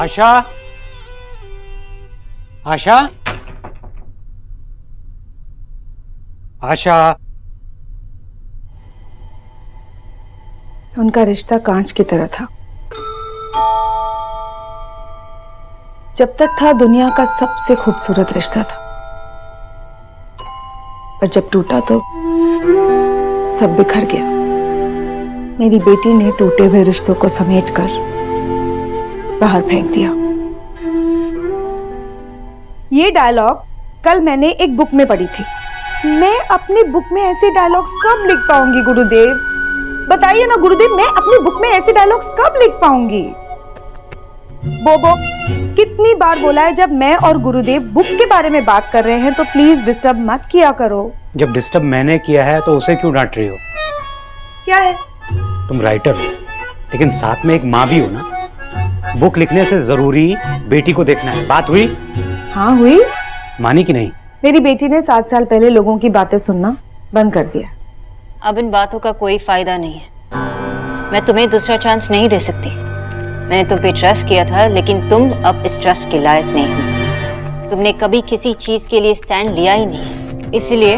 आशा, आशा, आशा। उनका रिश्ता कांच की तरह था। जब तक था दुनिया का सबसे खूबसूरत रिश्ता था, पर जब टूटा तो सब बिखर गया। मेरी बेटी ने टूटे हुए रिश्तों को समेटकर बाहर फेंक दिया। ये डायलॉग कल मैंने एक बुक में पढ़ी थी। मैं अपनी बुक में ऐसे डायलॉग्स कब लिख पाऊंगी गुरुदेव? बताइए ना गुरुदेव, मैं अपनी बुक में ऐसे डायलॉग्स कब लिख पाऊंगी? बोबो, कितनी बार बोला है जब मैं और गुरुदेव बुक के बारे में बात कर रहे हैं तो प्लीज डिस्टर्ब मत किया करो। जब डिस्टर्ब मैंने किया है तो उसे क्यों डांट रही हो? क्या है? तुम राइटर हो, लेकिन साथ में एक माँ भी हो ना। बुक लिखने से जरूरी बेटी को देखना है। बात हुई? हाँ हुई। मानी कि नहीं? मेरी बेटी ने 7 साल पहले लोगों की बातें सुनना बंद कर दिया। अब इन बातों का कोई फायदा नहीं है। मैं तुम्हें दूसरा चांस नहीं दे सकती। मैंने तुम पे ट्रस्ट किया था, लेकिन तुम अब इस ट्रस्ट के लायक नहीं हो। तुमने कभी किसी चीज के लिए स्टैंड लिया ही नहीं, इसलिए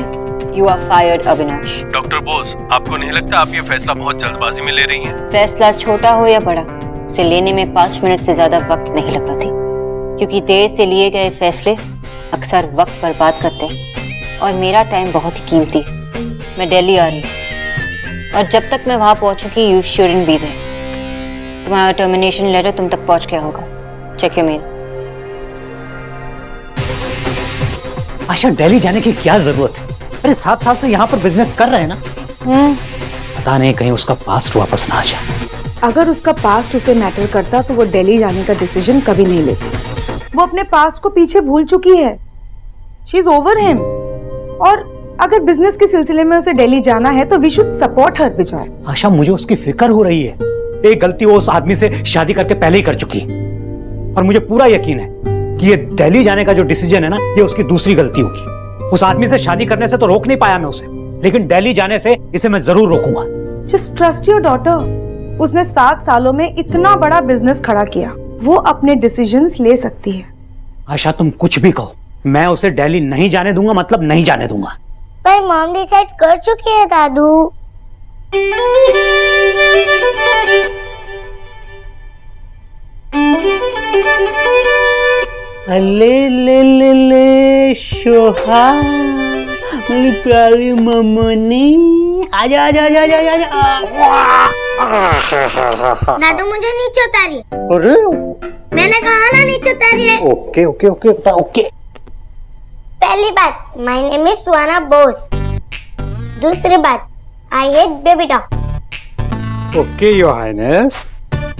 you are fired Avinash. Doctor Bose, आपको नहीं लगता आप ये फैसला बहुत जल्दबाजी में ले रही हैं? फैसला छोटा हो या बड़ा, उसे लेने में 5 मिनट से ज्यादा वक्त नहीं लगा थी, क्योंकि देर से लिए गए फैसले अक्सर वक्त बर्बाद करते हैं और मेरा टाइम बहुत ही कीमती। मैं दिल्ली आ रही हूँ और जब तक मैं वहां पहुंचूंगी यू शुडंट बी देयर। तुम्हारा टर्मिनेशन लेटर तुम तक पहुंच गया होगा। Check your mail. Asha, Delhi जाने की क्या जरूरत है? अरे 7 साल से यहाँ पर बिजनेस कर रहे हैं ना। पता नहीं कहीं उसका पास्ट वापस ना आ जाए। अगर उसका पास्ट उसे मैटर करता तो वो दिल्ली जाने का डिसीजन कभी नहीं लेती। वो अपने पास्ट को पीछे भूल चुकी है। She is over him. और अगर बिजनेस के सिलसिले में उसे दिल्ली जाना है तो वी शुड सपोर्ट हर विजय। आशा, मुझे उसकी फिक्र हो रही है। एक गलती वो उस आदमी से शादी करके पहले ही कर चुकी है और मुझे पूरा यकीन है कि ये दिल्ली जाने का जो डिसीजन है ना, ये उसकी दूसरी गलती होगी। उस आदमी से शादी करने से तो रोक नहीं पाया मैं उसे, लेकिन दिल्ली जाने से इसे मैं जरूर रोकूंगा। Just trust your daughter. उसने 7 सालों में इतना बड़ा बिजनेस खड़ा किया, वो अपने डिसीजंस ले सकती है। आशा, तुम कुछ भी कहो, मैं उसे दिल्ली नहीं जाने दूंगा, मतलब नहीं जाने दूंगा। पर मॉम डिसाइड कर चुकी है दादू। ले ले ले ले शोहा, मेरी प्यारी मम्मी, आजा आजा आजा आजा आजा। दादू मुझे नीचे उतारिए। अरे मैंने कहा ना नीचे उतारिए। Okay okay okay okay. पहली बात, my name is Suhana Bose. दूसरी बात, I hate baby dog. Okay your highness.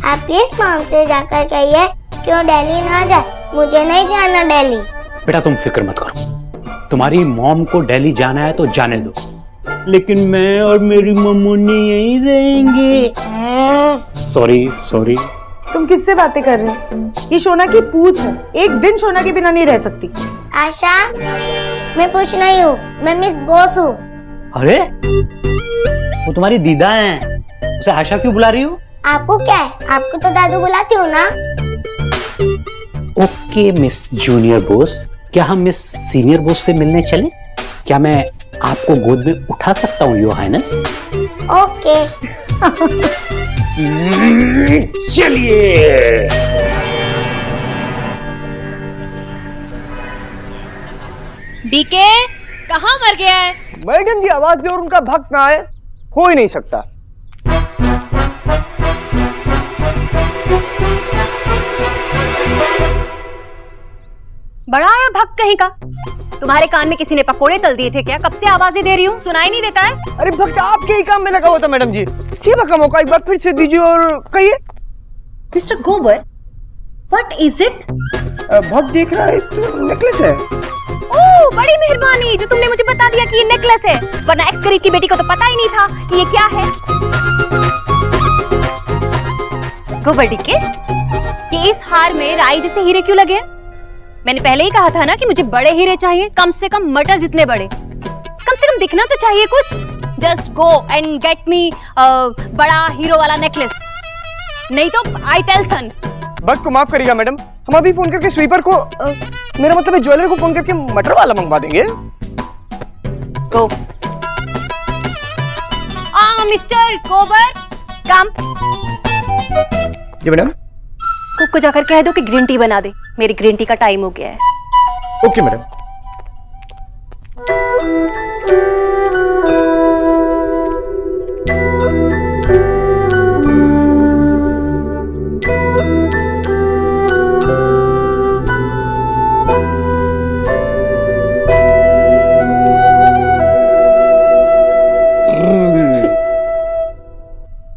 आप प्लीज मॉम से जाकर कहिए कि वो दिल्ली ना जाए। मुझे नहीं जाना दिल्ली। बेटा तुम फिक्र मत करो, तुम्हारी मॉम को दिल्ली जाना है तो जाने दो, लेकिन मैं और मेरी मम्मी यहीं रहेंगे। Sorry sorry. तुम किससे बातें कर रहे हो? ये शोना की पूछ है, एक दिन शोना के बिना नहीं रह सकती। आशा, मैं पूछ नहीं हूँ, मैं मिस बोस हूँ। अरे वो तुम्हारी दीदा हैं, उसे आशा क्यों बुला रही हो? आपको क्या है? आपको तो दादू बुलाती हूँ ना। ओके मिस जूनियर बोस, क्या हम मिस सीनियर बोस से मिलने चले? क्या मैं आपको गोद में उठा सकता हूँ योर हाइनेस? ओके। चलिए। डीके कहाँ मर गया है? मैडम जी आवाज दे और उनका भक्त ना आए, हो ही नहीं सकता। बड़ा आया भक्त कहीं का। तुम्हारे कान में किसी ने पकोड़े तल दिए थे क्या? कब से आवाजें दे रही हूँ, सुनाई नहीं देता है? अरे भक्त आपके ही काम में लगा हुआ था मैडम जी। सेवा का मौका एक बार फिर से दीजिए और कहिए। मिस्टर गोबर, व्हाट इज इट? भक्त देख रहा है तो नेकलेस है। ओह, बड़ी मेहरबानी जो तुमने मुझे बता दिया कि ये नेकलेस है, वरना एक्स गरीब की बेटी को तो पता ही नहीं था कि ये क्या है। गोबर डीके, ये इस हार में राई जैसे हीरे क्यों लगे? मैंने पहले ही कहा था ना कि मुझे बड़े हीरे चाहिए, कम से कम मटर जितने बड़े। कम से कम दिखना तो चाहिए कुछ। Just go and get me बड़ा हीरो वाला नेकलेस, नहीं तो आई टेल सन बग को माफ करिएगा मैडम, हम अभी फोन करके स्वीपर को मेरा मतलब है ज्वेलर को फोन करके मटर वाला मंगवा देंगे। गो। मिस्टर कोबर, कम। जी मैडम। कुक को जाकर कह दो कि ग्रीन टी बना दे, मेरी ग्रीन टी का टाइम हो गया है। Okay madam.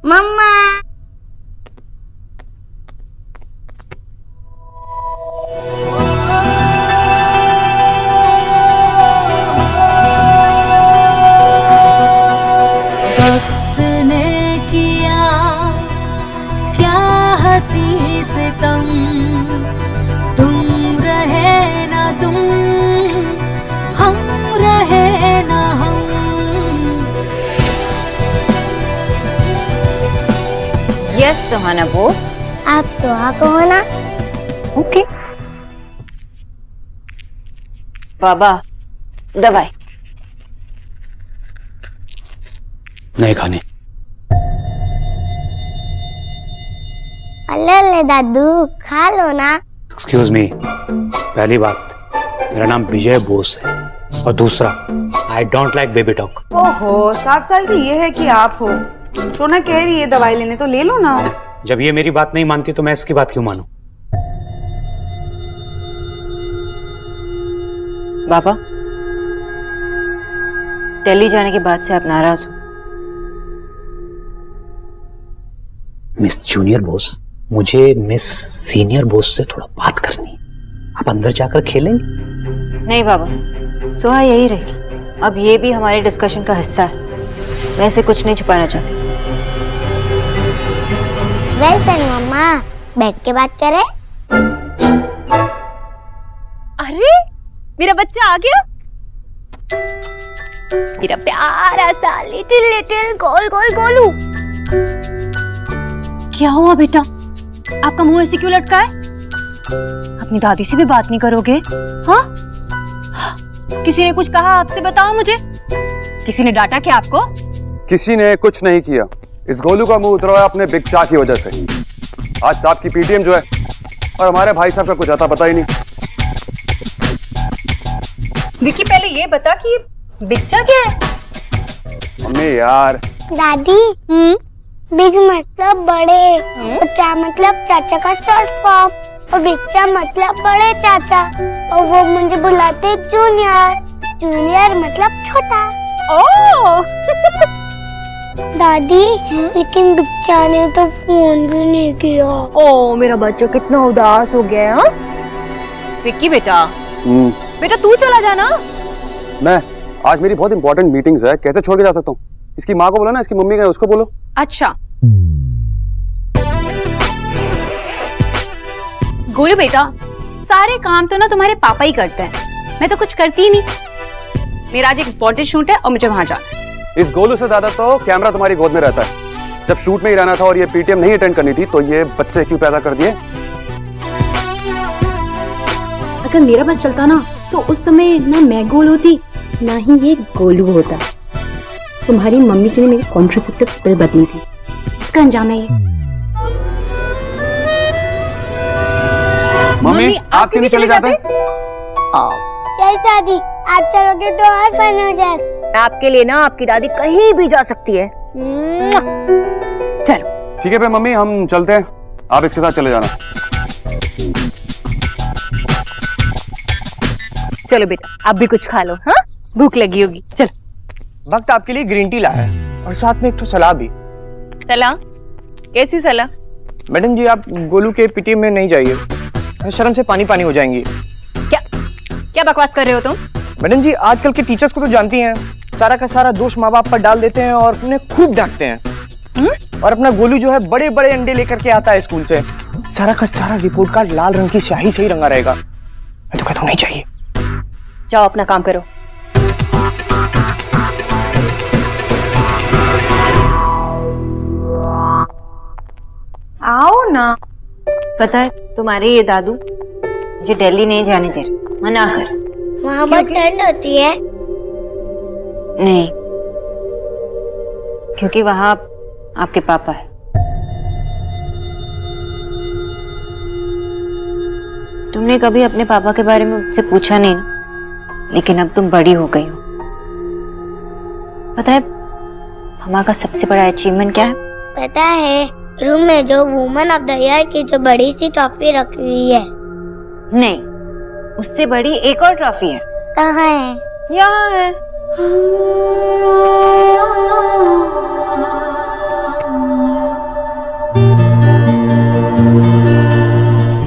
मम्मा। वक्त ने किया क्या हंसी सितम, तुम रहे ना तुम, हम रहे ना हम। यस सुहाना बोस। आप सुहाग हो ना? ओके। बाबा दवाई नहीं खाने। अल्ले अल्ले दादू खा लो ना। एक्सक्यूज मी, पहली बात मेरा नाम विजय बोस है, और दूसरा I don't like baby talk. ओहो, 7 साल की ये है कि आप हो। सोना कह रही है दवाई लेने, तो ले लो ना। जब ये मेरी बात नहीं मानती तो मैं इसकी बात क्यों मानूं? बाबा, दिल्ली जाने के बाद से आप नाराज हो। मिस जूनियर बोस, मुझे मिस सीनियर बोस से थोड़ा बात करनी है। आप अंदर जाकर खेलेंगे? नहीं बाबा, सुहा यही रहेगी। अब ये भी हमारे डिस्कशन का हिस्सा है, मैं इसे कुछ नहीं छुपाना चाहती। वेल डन मम्मा, बैठ के बात करें। अरे मेरा बच्चा आ गया, मेरा प्यारा सा लिटिल लिटिल गोल गोल गोलू। क्या हुआ बेटा, आपका मुंह ऐसे क्यों लटका है? अपनी दादी से भी बात नहीं करोगे? हाँ, किसी ने कुछ कहा आपसे? बताओ मुझे, किसी ने डांटा क्या आपको? किसी ने कुछ नहीं किया। इस गोलू का मुंह उतरा है अपने बिग चा की वजह से। आज साहब की पीटीएम जो है, और हमारे भाई साहब का कुछ आता पता ही नहीं। विकी पहले ये बता कि बिग चा क्या है? मम्मी यार। दादी, बिग मतलब बड़े, और चा मतलब चाचा का शॉर्ट फॉर्म, और बिग चा मतलब बड़े चाचा, और वो मुझे बुलाते जूनियर। जूनियर मतलब छोटा। ओह दादी, लेकिन बिच्चा ने तो फोन भी नहीं किया। ओ मेरा बच्चा कितना उदास हो गया है। हाँ? विक्की बेटा, बेटा तू चला जाना। मैं आज मेरी बहुत इंपॉर्टेंट मीटिंग्स है, कैसे छोड़ के जा सकता हूँ? इसकी माँ को बोलो ना, इसकी मम्मी का उसको बोलो। अच्छा गोलू बेटा, सारे काम तो ना तुम्हारे पापा ही करते हैं, मैं तो कुछ करती ही नहीं। मेरा आज एक इंपॉर्टेंट शूट है और मुझे वहां जाना है। इस गोलू से ज्यादा तो कैमरा तुम्हारी गोद में रहता है। जब शूट में ही रहना था और ये पीटीएम नहीं अटेंड करनी थी, तो ये बच्चे क्यों पैदा कर दिए? अगर मेरा बस चलता ना, तो उस समय ना मैं गोल होती, ना ही ये गोलू होता। तुम्हारी मम्मी जी ने मेरी कॉन्ट्रासेप्टिव पिल बदली थी, इसका अंजाम है ये। मम्मी आप क्यों नहीं चले जाते? चल दादी, आप चलोगे तो और फन हो जाए। आपके लिए ना आपकी दादी कहीं भी जा सकती है। चलो ठीक है फिर मम्मी, हम चलते हैं, आप इसके साथ चले जाना। चलो बेटा, आप भी कुछ खा लो। हाँ, भूख लगी होगी। चलो। वक्त आपके लिए ग्रीन टी लाया है, और साथ में एक तो सलाह भी। सलाह? कैसी सलाह? मैडम जी, आप गोलू के पीटीएम में नहीं जाइए, शर्म से पानी पानी हो जाएंगी। क्या क्या बकवास कर रहे हो तुम? मैडम जी, आजकल के टीचर्स को तो जानती हैं, सारा का सारा दोष माँ बाप पर डाल देते हैं और उन्हें खूब डांटते हैं। और अपना गोलू जो है बड़े बड़े अंडे लेकर के आता है स्कूल से, सारा का सारा रिपोर्ट कार्ड लाल रंग की स्याही से ही रंगा रहेगा। मैं तो कहता हूँ नहीं चाहिए। जाओ अपना काम करो। आओ ना। पता है तुम्हारे ये दादू मुझे दिल्ली नहीं जाने दे रहे, मना कर। वहाँ बहुत ठंड होती है। नहीं, क्योंकि वहां आपके पापा है। तुमने कभी अपने पापा के बारे में मुझसे पूछा नहीं ना, लेकिन अब तुम बड़ी हो गई हो। पता है मम्मा का सबसे बड़ा अचीवमेंट क्या है? पता है, रूम में जो वुमन ऑफ द ईयर की जो बड़ी सी ट्रॉफी रखी हुई है। नहीं, उससे बड़ी एक और ट्रॉफी है। कहाँ है? यहाँ है।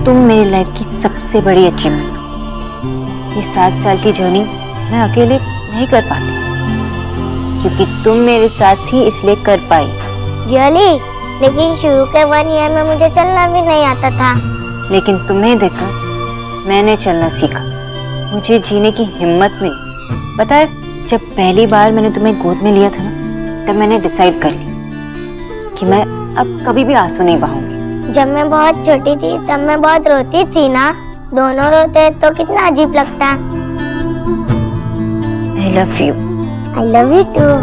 तुम मेरी लाइफ की सबसे बड़ी अचीवमेंट हो। ये 7 साल की जर्नी मैं अकेले नहीं कर पाती, क्योंकि तुम मेरे साथ थी इसलिए कर पाई। रियली? लेकिन शुरू के 1 ईयर में मुझे चलना भी नहीं आता था। लेकिन तुम्हें देखकर मैंने चलना सीखा, मुझे जीने की हिम्मत मिली। पता है जब पहली बार मैंने तुम्हें गोद में लिया था ना, तब मैंने डिसाइड कर लिया कि मैं अब कभी भी आंसू नहीं बहाऊंगी। जब मैं बहुत छोटी थी तब मैं बहुत रोती थी ना, दोनों रोते तो कितना अजीब लगता। I love you. I love you too.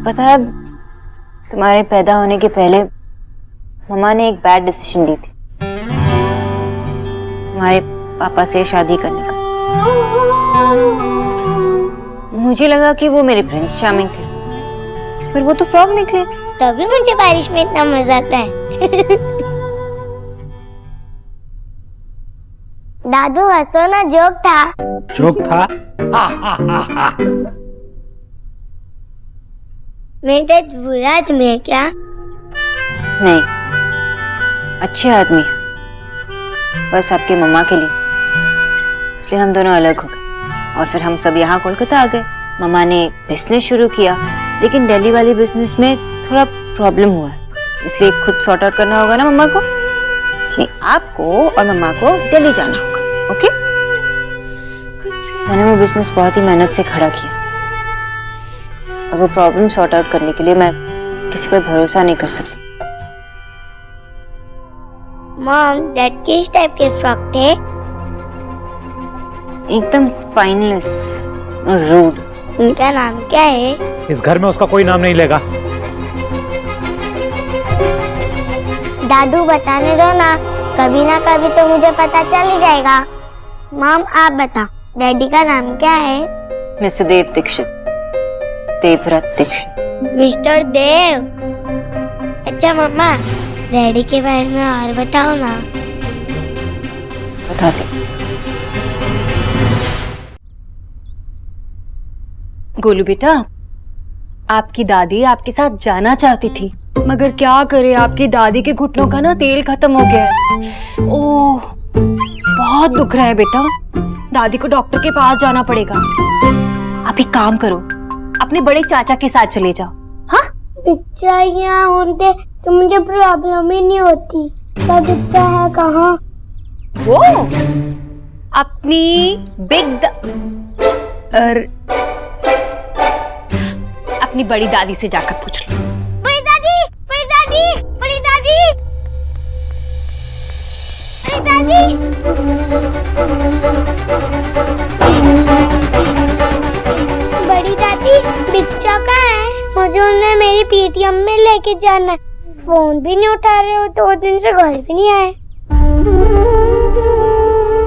पता है तुम्हारे पैदा होने के पहले मम्मा ने एक बैड डिसीजन ली थी, तुम्हारे पापा से शादी करने का। मुझे लगा कि वो मेरे प्रिंस चार्मिंग थे, पर वो तो फ्रॉग निकले। तभी मुझे बारिश में इतना मजा आता है। दादू हंसो ना, जोक था। जोक था? मेरे डैड बुरा आदमी है क्या? नहीं, अच्छे आदमी है, बस आपके मम्मा के लिए। इसलिए हम दोनों अलग हो गए और फिर हम सब यहाँ कोलकाता आ गए। मम्मा ने बिजनेस शुरू किया, लेकिन दिल्ली वाले बिजनेस में थोड़ा प्रॉब्लम हुआ है, इसलिए खुद सॉर्ट आउट करना होगा ना मम्मा को। इसलिए आपको और मम्मा को दिल्ली जाना होगा, ओके? मैंने वो बिजनेस बहुत ही मेहनत से खड़ा किया, और वो प्रॉब्लम सॉर्ट आउट करने के लिए मैं किसी पर भरोसा नहीं कर सकती। मॉम, डैड किस टाइप के फ्रॉक थे? एकदम स्पाइनलेस और रूड। उनका नाम क्या है? इस घर में उसका कोई नाम नहीं लेगा। दादू बताने दो ना कभी तो मुझे पता चल ही जाएगा। मॉम आप बताओ, डैडी का नाम क्या है? मिस्टर देव दीक्षित, देवव्रत दीक्षित। मिस्टर देव। अच्छा मम्मा, डैडी के बारे में और बताओ ना। बताते। गोलू बेटा, आपकी दादी आपके साथ जाना चाहती थी, मगर क्या करे, आपकी दादी के घुटनों का ना तेल खत्म हो गया है। ओह, बहुत दुख रहा है बेटा, दादी को डॉक्टर के पास जाना पड़ेगा। आप एक काम करो, अपने बड़े चाचा के साथ चले जाओ। हाँ, पिक्चर यहाँ होते तो मुझे प्रॉब्लम ही नहीं होती। पर पिक्चर है कहाँ? वो अपनी अपनी बड़ी दादी से जाकर पूछ लो। बड़ी दादी, बड़ी दादी, बड़ी दादी, बड़ी दादी। बड़ी दादी, बिच्चा कहाँ है? मुझे उन्हें मेरी पीटीएम में लेके जाना है। फोन भी नहीं उठा रहे हो, 2 दिन से घर भी नहीं आए।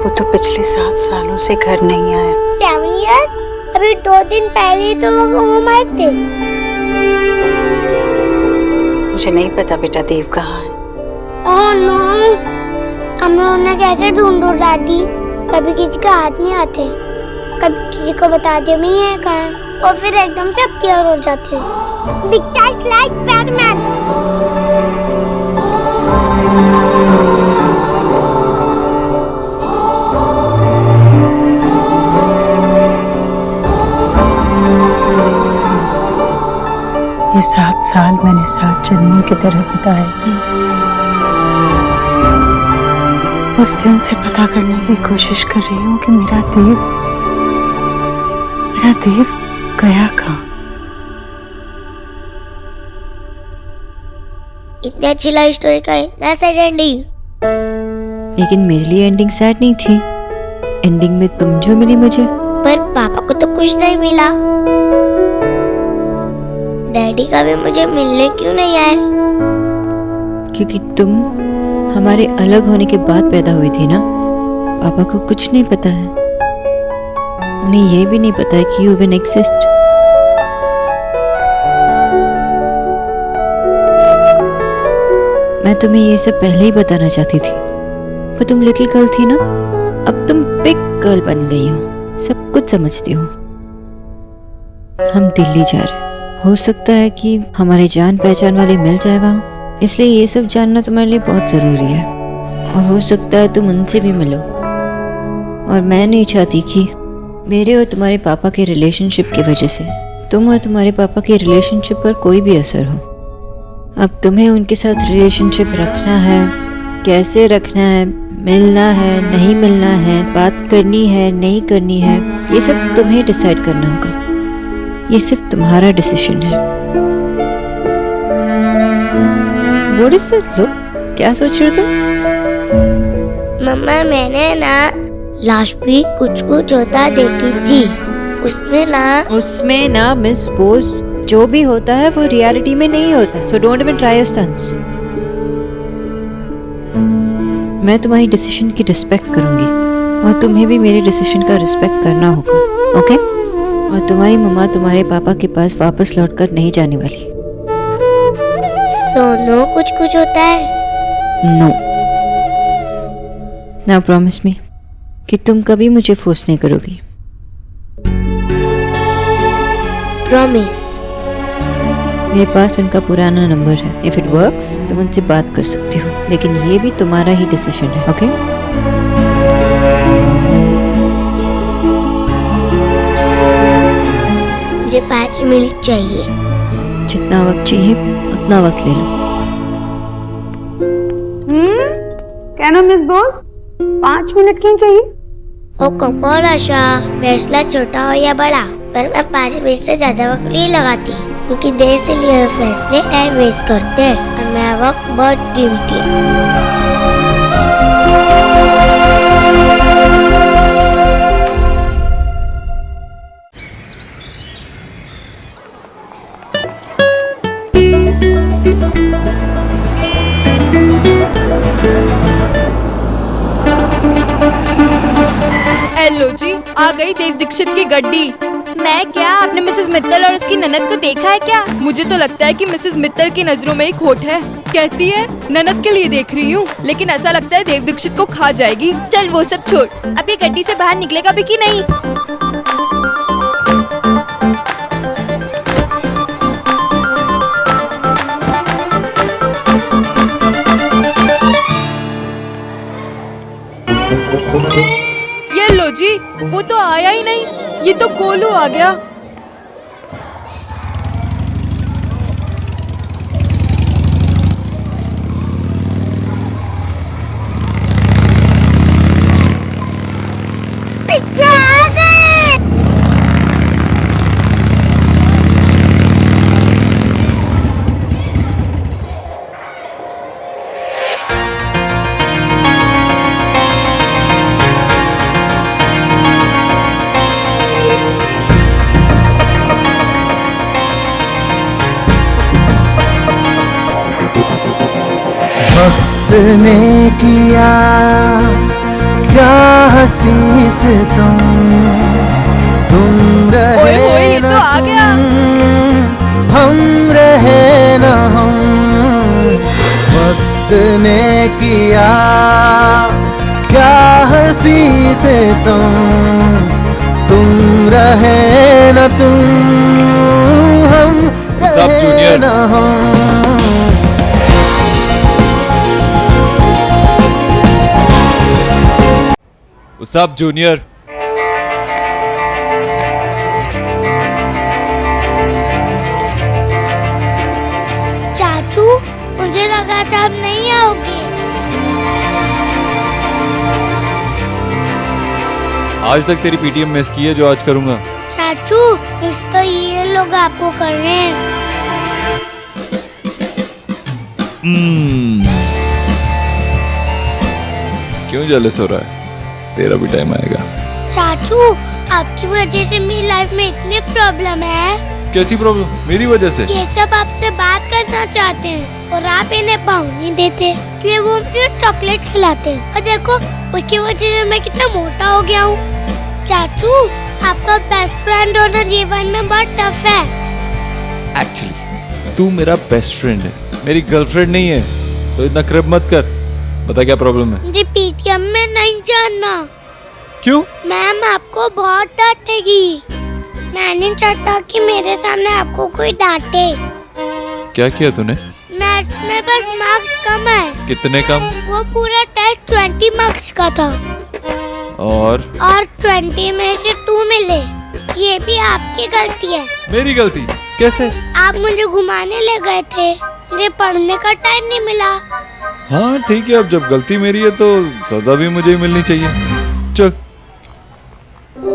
वो तो पिछले 7 सालों से घर नहीं आया। 7 ईयर? अभी 2 दिन पहले ही तो वो घूम आए थे। मुझे नहीं पता बेटा देव कहाँ है। ओह नो, हमें उन्हें कैसे ढूंढो दादी? कभी किसी का हाथ नहीं आते, कभी किसी को बताते भी नहीं है कहाँ है, और फिर एकदम से क्लियर हो जाते हैं। Pictures like Batman. ये 7 साल मैंने 7 जन्मों की तरह बिताए। उस दिन से पता करने की कोशिश कर रही हूँ कि मेरा देव गया कहाँ। इतनी अच्छी लाइफ स्टोरी का इतना सैड एंडिंग। लेकिन मेरे लिए एंडिंग सैड नहीं थी। एंडिंग में तुम जो मिली मुझे। पर पापा को तो कुछ नहीं मिला। डैडी का भी मुझे मिलने क्यों नहीं आए? क्योंकि तुम हमारे अलग होने के बाद पैदा हुई थी ना। पापा को कुछ नहीं पता है। उन्हें यह भी नहीं पता है कि यू इवन एग्जिस्ट। मैं तुम्हें ये सब पहले ही बताना चाहती थी, पर तुम लिटिल गर्ल थी ना। अब तुम बिग गर्ल बन गई हो, सब कुछ समझती हो। हम दिल्ली जा रहे हैं। हो सकता है कि हमारे जान पहचान वाले मिल जाए वहाँ, इसलिए ये सब जानना तुम्हारे लिए बहुत जरूरी है। और हो सकता है तुम उनसे भी मिलो। और मैं नहीं चाहती कि मेरे और तुम्हारे पापा के रिलेशनशिप की वजह से तुम और तुम्हारे पापा के रिलेशनशिप पर कोई भी असर हो। अब तुम्हें उनके साथ रिलेशनशिप रखना है, कैसे रखना है, मिलना है, नहीं मिलना है, बात करनी है, नहीं करनी है, ये सब तुम्हें डिसाइड करना होगा। ये सिर्फ तुम्हारा डिसीजन है। What is that look? क्या सोच रहे हो तुम? मम्मा मैंने ना लास्ट वीक कुछ कुछ होता देखी थी। उसमें ना मिस बोस, जो भी होता है वो रियलिटी में नहीं होता। So don't even try your stunts. मैं तुम्हारी डिसीजन की रिस्पेक्ट करूंगी और तुम्हें भी मेरे डिसीजन का रिस्पेक्ट करना होगा, ओके? और तुम्हारी मम्मा तुम्हारे पापा के पास वापस लौटकर नहीं जाने वाली। सोनो कुछ कुछ होता है? नो। नाउ प्रॉमिस मी कि तुम कभी मुझे फोर्स नहीं करोगी। प्रॉमिस। मेरे पास उनका पुराना नंबर है। इफ इट वर्क्स तुम उनसे बात कर सकती हो, लेकिन ये भी तुम्हारा ही डिसीजन है, ओके? मुझे 5 मिनट चाहिए। जितना वक्त चाहिए उतना वक्त ले लो। कहना मिस बॉस, 5 मिनट क्यों चाहिए? ओ कौन आशा, फैसला छोटा हो या बड़ा, पर मैं 5 मिनट से ज्यादा वक्त नहीं लगाती, क्योंकि देर से लिए हुए फैसले टाइम वेस्ट करते हैं और मेरा वक्त बहुत कीमती है। हेलो जी, आ गई देव दीक्षित की गड्डी। मैं क्या, आपने मिसेस मित्तल और उसकी ननद को देखा है क्या? मुझे तो लगता है कि मिसेस मित्तल की नजरों में ही खोट है। कहती है ननद के लिए देख रही हूँ, लेकिन ऐसा लगता है देव दीक्षित को खा जाएगी। चल वो सब छोड़, अब ये गड्डी से बाहर निकलेगा भी कि नहीं? ये लो जी, वो तो आया ही नहीं। ये तो गोलू आ गया। वक्त ने किया क्या हंसी से तुम रहे न हम रहे न हम। वक्त ने किया क्या हंसी से तुम रहे न हम रहे न हम। सब जूनियर, चाचू मुझे लगा था आप नहीं आओगे। आज तक तेरी पीटीएम मिस की है जो आज करूंगा। चाचू मिस तो ये लोग आपको कर रहे हैं। क्यों जेलस हो रहा है? तेरा भी टाइम आएगा। चाचू, आपकी वजह से मेरी लाइफ में इतनी प्रॉब्लम है। कैसी प्रॉब्लम? मेरी वजह से? ये सब आपसे बात करना चाहते हैं और आप इन्हें पाँव नहीं देते, इसलिए वो मुझे चॉकलेट खिलाते हैं। और देखो, उसकी वजह से मैं कितना मोटा हो गया हूँ। चाचू, आपका बेस्ट फ्रेंड होना जीवन में बहुत टफ है। एक्चुअली तू मेरा बेस्ट फ्रेंड है, मेरी गर्लफ्रेंड नहीं है, तो इतना क्रिप मत कर। बता क्या प्रॉब्लम है? मुझे पीटीएम में नहीं जाना। क्यों? मैम आपको बहुत डांटेगी। मैं नहीं चाहता कि मेरे सामने आपको कोई डांटे। क्या किया तूने? मैथ्स में बस मार्क्स कम है। कितने कम? वो पूरा टेस्ट 20 मार्क्स का था और 20 में से 2 मिले। ये भी आपकी गलती है। मेरी गलती? कैसे? आप मुझे घुमाने ले गए थे, मुझे पढ़ने का टाइम नहीं मिला। हाँ ठीक है, अब जब गलती मेरी है तो सजा भी मुझे ही मिलनी चाहिए। चल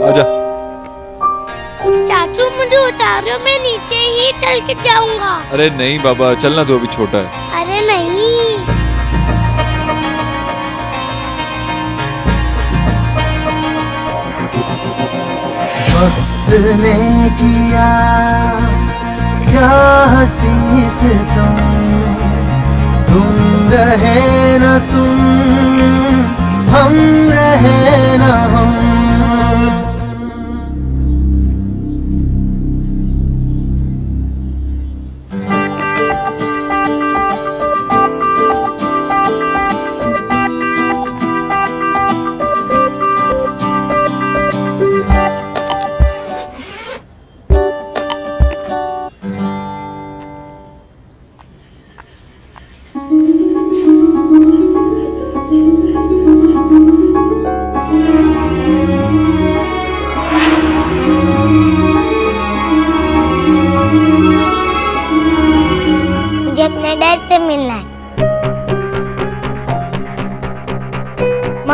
आजा। चाचू मुझे उतारो, मैं नीचे ही चल के जाऊंगा। अरे नहीं बाबा, चलना, तो अभी छोटा है। अरे नहीं। वक्त ने किया क्या हंसी से तुम रहे न तुम, हम रहे न हम।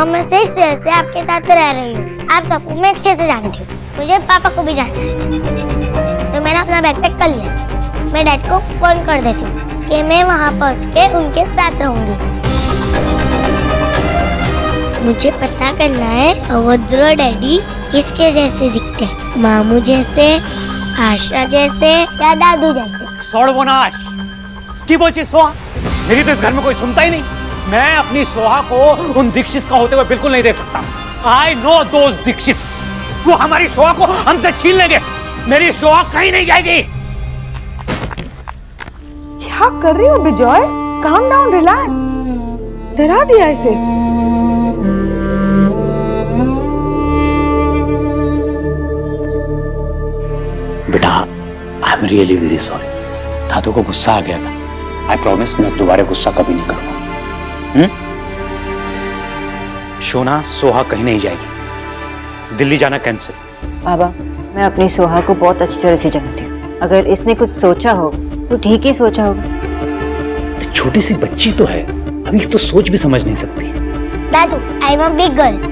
मैं 6 ईयर से आपके साथ रह रही हूँ। आप सबको मैं अच्छे से जानती हूँ। मुझे पापा को भी जानना है, तो मैंने अपना बैग पैक कर लिया। मैं डैड को फोन कर देती हूँ कि मैं वहाँ पहुँच के उनके साथ रहूंगी। मुझे पता करना है अवध्र डैडी किसके जैसे दिखते हैं, मामू जैसे, आशा जैसे या दादू जैसे। सोड़बोनाश की बोलची सोहा, मेरी तो इस घर में कोई सुनता ही नहीं। मैं अपनी सोहा को उन दीक्षित का होते हुए बिल्कुल नहीं देख सकता। आई नो दोज दीक्षित, वो हमारी सोहा को हमसे छीन लेंगे। मेरी सोहा कहीं नहीं जाएगी। क्या कर रही हो बिजॉय? Calm down, relax. डरा दिया इसे। बेटा, I am really very sorry. दादू को गुस्सा आ गया था। आई प्रॉमिस मैं दोबारा गुस्सा कभी नहीं करूंगा। शोना, सोहा कहीं नहीं जाएगी। दिल्ली जाना कैंसिल। बाबा, मैं अपनी सोहा को बहुत अच्छी तरह से जानती हूँ। अगर इसने कुछ सोचा हो तो ठीक ही सोचा होगा। छोटी सी बच्ची तो है, अभी तो सोच भी समझ नहीं सकती। दादू, I am a big girl.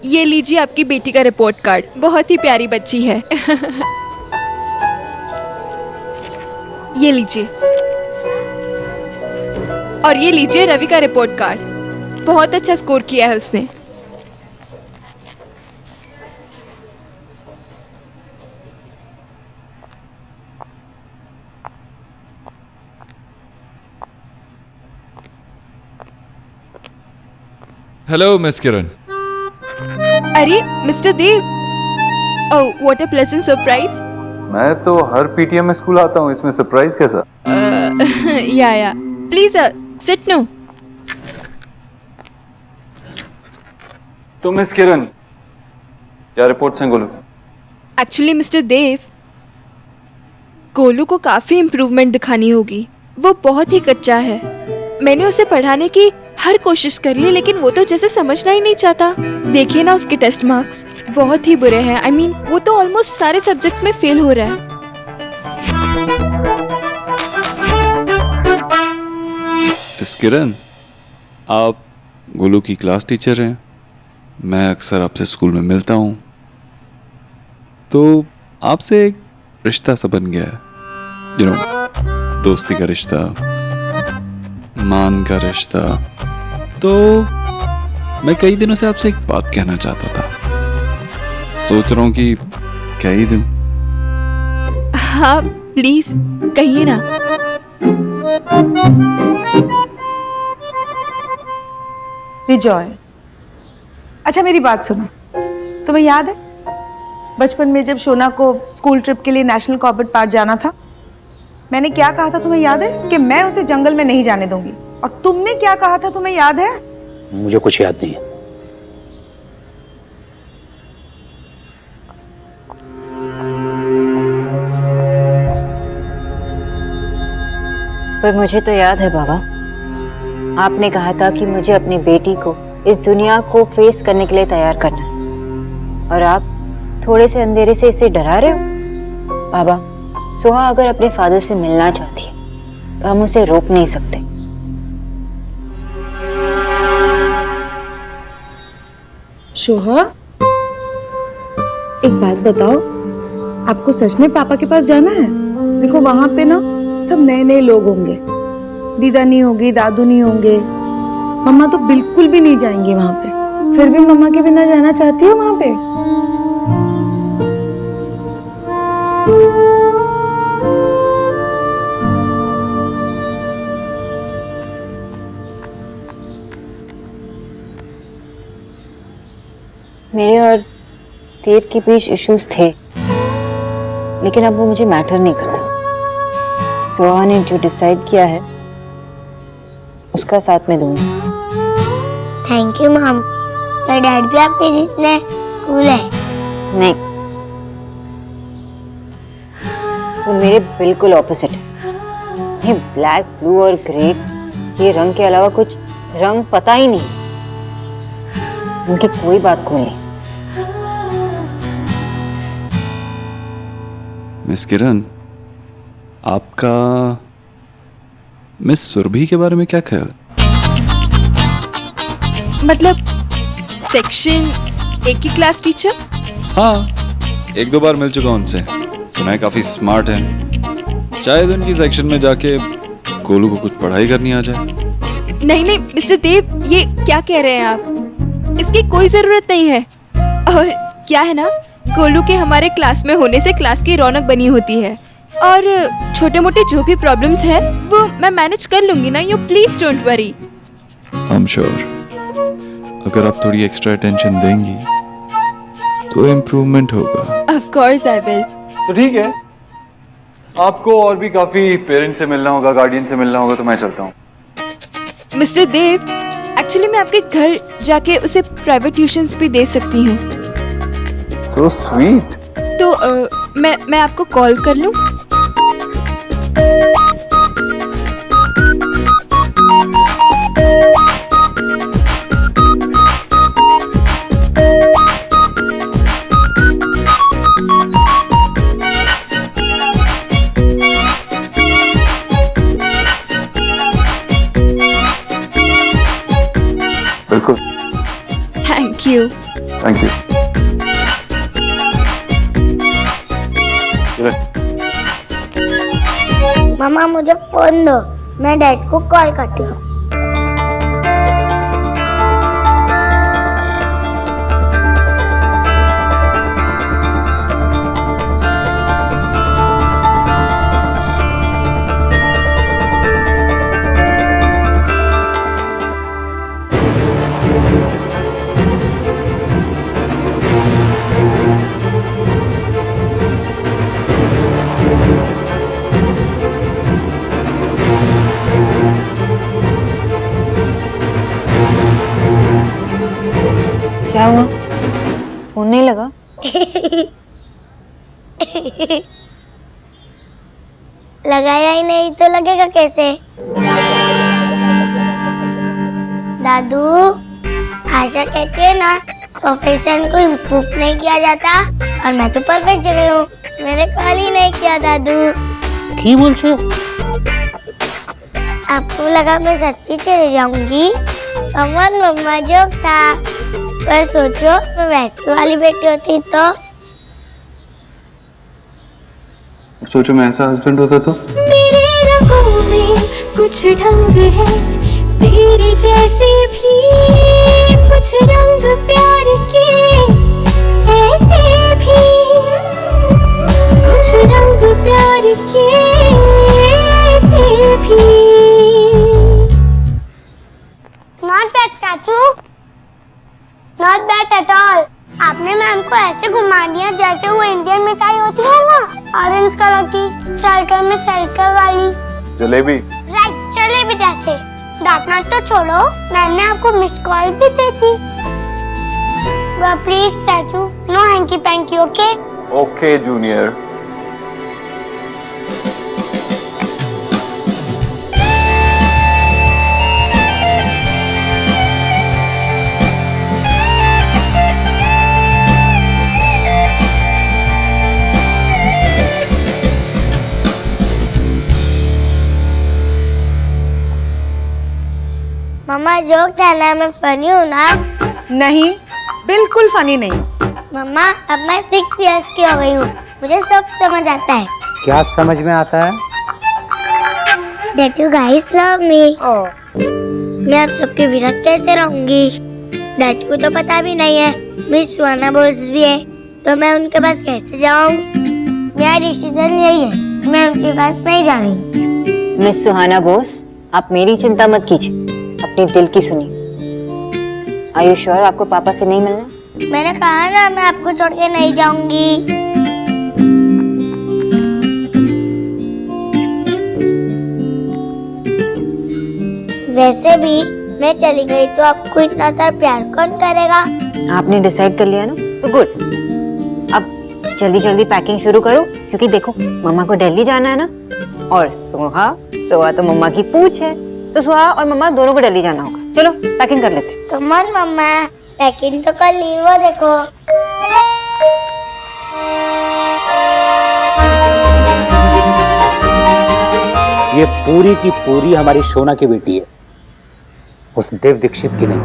ये लीजिए आपकी बेटी का रिपोर्ट कार्ड, बहुत ही प्यारी बच्ची है। ये लीजिए, और ये लीजिए रवि का रिपोर्ट कार्ड, बहुत अच्छा स्कोर किया है उसने। Hello miss Kiran. अरे mister Dev, oh what a pleasant surprise. मैं तो हर पीटीएम में स्कूल आता हूँ, इसमें सरप्राइज कैसा? या प्लीज सिट नो। तो मिस किरण, क्या रिपोर्ट्स हैं गोलू की? एक्चुअली मिस्टर देव, गोलू को काफी इम्प्रूवमेंट दिखानी होगी। वो बहुत ही कच्चा है। मैंने उसे पढ़ाने की हर कोशिश कर ली, लेकिन वो तो जैसे समझना ही नहीं चाहता। देखिए ना उसके टेस्ट मार्क्स बहुत ही बुरे हैं। आई मीन वो तो ऑलमोस्ट सारे सब्जेक्ट्स में फेल हो रहा है। मिस किरण, आप गोलू की क्लास टीचर हैं, मैं अक्सर आपसे स्कूल में मिलता हूँ, तो आपसे एक रिश्ता सा बन गया है, दोस्ती का रिश्ता, मान का रिश्ता। तो मैं कई दिनों से आपसे एक बात कहना चाहता था, सोच रहा हूँ कि कह ही दूं। हाँ प्लीज कहिए ना। विजय, अच्छा मेरी बात सुनो, तुम्हें याद है बचपन में जब शोना को स्कूल ट्रिप के लिए नेशनल कॉर्बेट पार्क जाना था, मैंने क्या कहा था तुम्हें याद है? कि मैं उसे जंगल में नहीं जाने दूंगी। और तुमने क्या कहा था तुम्हें याद है? मुझे कुछ याद नहीं है। पर मुझे तो याद है बाबा, आपने कहा था कि मुझे अपनी बेटी को इस दुनिया को फेस करने के लिए तैयार करना है, और आप थोड़े से अंधेरे से इसे डरा रहे हो। बाबा, सोहा अगर अपने फादर से मिलना चाहती है तो हम उसे रोक नहीं सकते। सोहा, एक बात बताओ, आपको सच में पापा के पास जाना है? देखो वहां पे ना सब नए नए लोग होंगे, दीदा नहीं होगी, दादू नहीं होंगे, मम्मा तो बिल्कुल भी नहीं जाएंगी वहां पे। फिर भी मम्मा के बिना जाना चाहती हो वहां पे? मेरे और देव के बीच इश्यूज थे, लेकिन अब वो मुझे मैटर नहीं करता। सोहा ने जो डिसाइड किया है उसका साथ में दूंगी। Thank you mom. तो डैड भी आपके जितने कूल है? नहीं, वो मेरे बिल्कुल ऑपोजिट है। ये ब्लैक, ब्लू और ग्रे, ये रंग के अलावा कुछ रंग पता ही नहीं। उनकी कोई बात कूल नहीं। मिस किरण, आपका मिस सुरभि के बारे में क्या ख्याल है? मतलब सेक्शन 1 की क्लास टीचर? हाँ, 1-2 बार मिल चुका उनसे, सुना है काफी स्मार्ट है। शायद उनकी सेक्शन में जाके गोलू को कुछ पढ़ाई करनी आ जाए। नहीं नहीं मिस्टर देव, ये क्या कह रहे हैं आप? इसकी कोई जरूरत नहीं है। और क्या है ना, गोलू के हमारे क्लास में होने से क्लास की रौनक बनी होती है, और छोटे मोटे जो भी प्रॉब्लम्स है वो मैं मैनेज कर लूंगी ना। You please don't worry. I am sure अगर आप थोड़ी एक्स्ट्रा अटेंशन देंगी तो इम्प्रूवमेंट होगा। Of course I will. तो ठीक है, आपको और भी काफी पेरेंट्स से मिलना होगा, गार्डियन से मिलना होगा, तो मैं चलता हूँ। मिस्टर देव, एक्चुअली मैं आपके घर जाके उसे प्राइवेट ट्यूशंस भी दे सकती हूँ। So sweet. तो मैं आपको कॉल कर लूँ? बिल्कुल। Thank you. Thank you. मामा मुझे फोन दो, मैं डैड को कॉल करती हूँ। क्या हुआ? फोन नहीं लगा? लगाया ही नहीं तो लगेगा कैसे? दादू, आशा कहती है ना, प्रोफेशन को इम्प्रूव नहीं किया जाता, और मैं तो परफेक्ट जगह हूँ, मैंने कॉल ही नहीं किया दादू। की बोल छो? आपको लगा मैं सच्ची चली जाऊंगी? कमन मम्मा जोक था, पर सोचो मैं वैसी वाली बेटी होती तो। सोचो मैं ऐसा हस्बैंड होता तो। मेरे रंगों में कुछ ढंग है, तेरे जैसे भी कुछ रंग प्यार के ऐसे भी, कुछ रंग प्यार के ऐसे भी। Not bad चाचू, not bad at all। आपने मैम को ऐसे घुमा दिया जैसे वो इंडियन मिठाई होती है ना, ऑरेंज कलर की, सर्कल में सर्कल वाली। जलेबी। राइट, जलेबी जैसे। डांटना तो छोड़ो, मैम ने आपको मिस कॉल भी दी थी। प्लीज चाचू, no hanky panky, okay? Okay junior. मम्मा जोक कहना मैं फनी हूँ ना? नहीं, बिल्कुल फनी नहीं। मम्मा अब मैं 6 इयर्स की हो गई हूँ, मुझे सब समझ आता है। क्या समझ में आता है? That you guys love me। मैं अब सबके विरोध कैसे रहूंगी? डैडी को तो पता भी नहीं है मिस सुहाना बोस भी है, तो मैं उनके पास कैसे जाऊँ? मेरा डिसीजन यही है, मैं उनके पास नहीं जा रही। मिस सुहाना बोस, आप मेरी चिंता मत कीजिए, अपने दिल की सुनिए। Are you sure आपको पापा से नहीं मिलना? मैंने कहा ना मैं आपको छोड़ के नहीं जाऊंगी। वैसे भी मैं चली गई तो आपको इतना सारा प्यार कौन करेगा? आपने डिसाइड कर लिया ना, तो गुड। अब जल्दी जल्दी पैकिंग शुरू करो, क्योंकि देखो मम्मा को दिल्ली जाना है ना, और सोहा तो मम्मा की पूछ है, तो सोहा और मम्मा दोनों को दिल्ली जाना होगा। चलो पैकिंग कर लेते। कम ऑन मम्मा, पैकिंग तो कर ली, वो देखो। ये पूरी की पूरी हमारी सोना की बेटी है, उस देव दीक्षित की नहीं।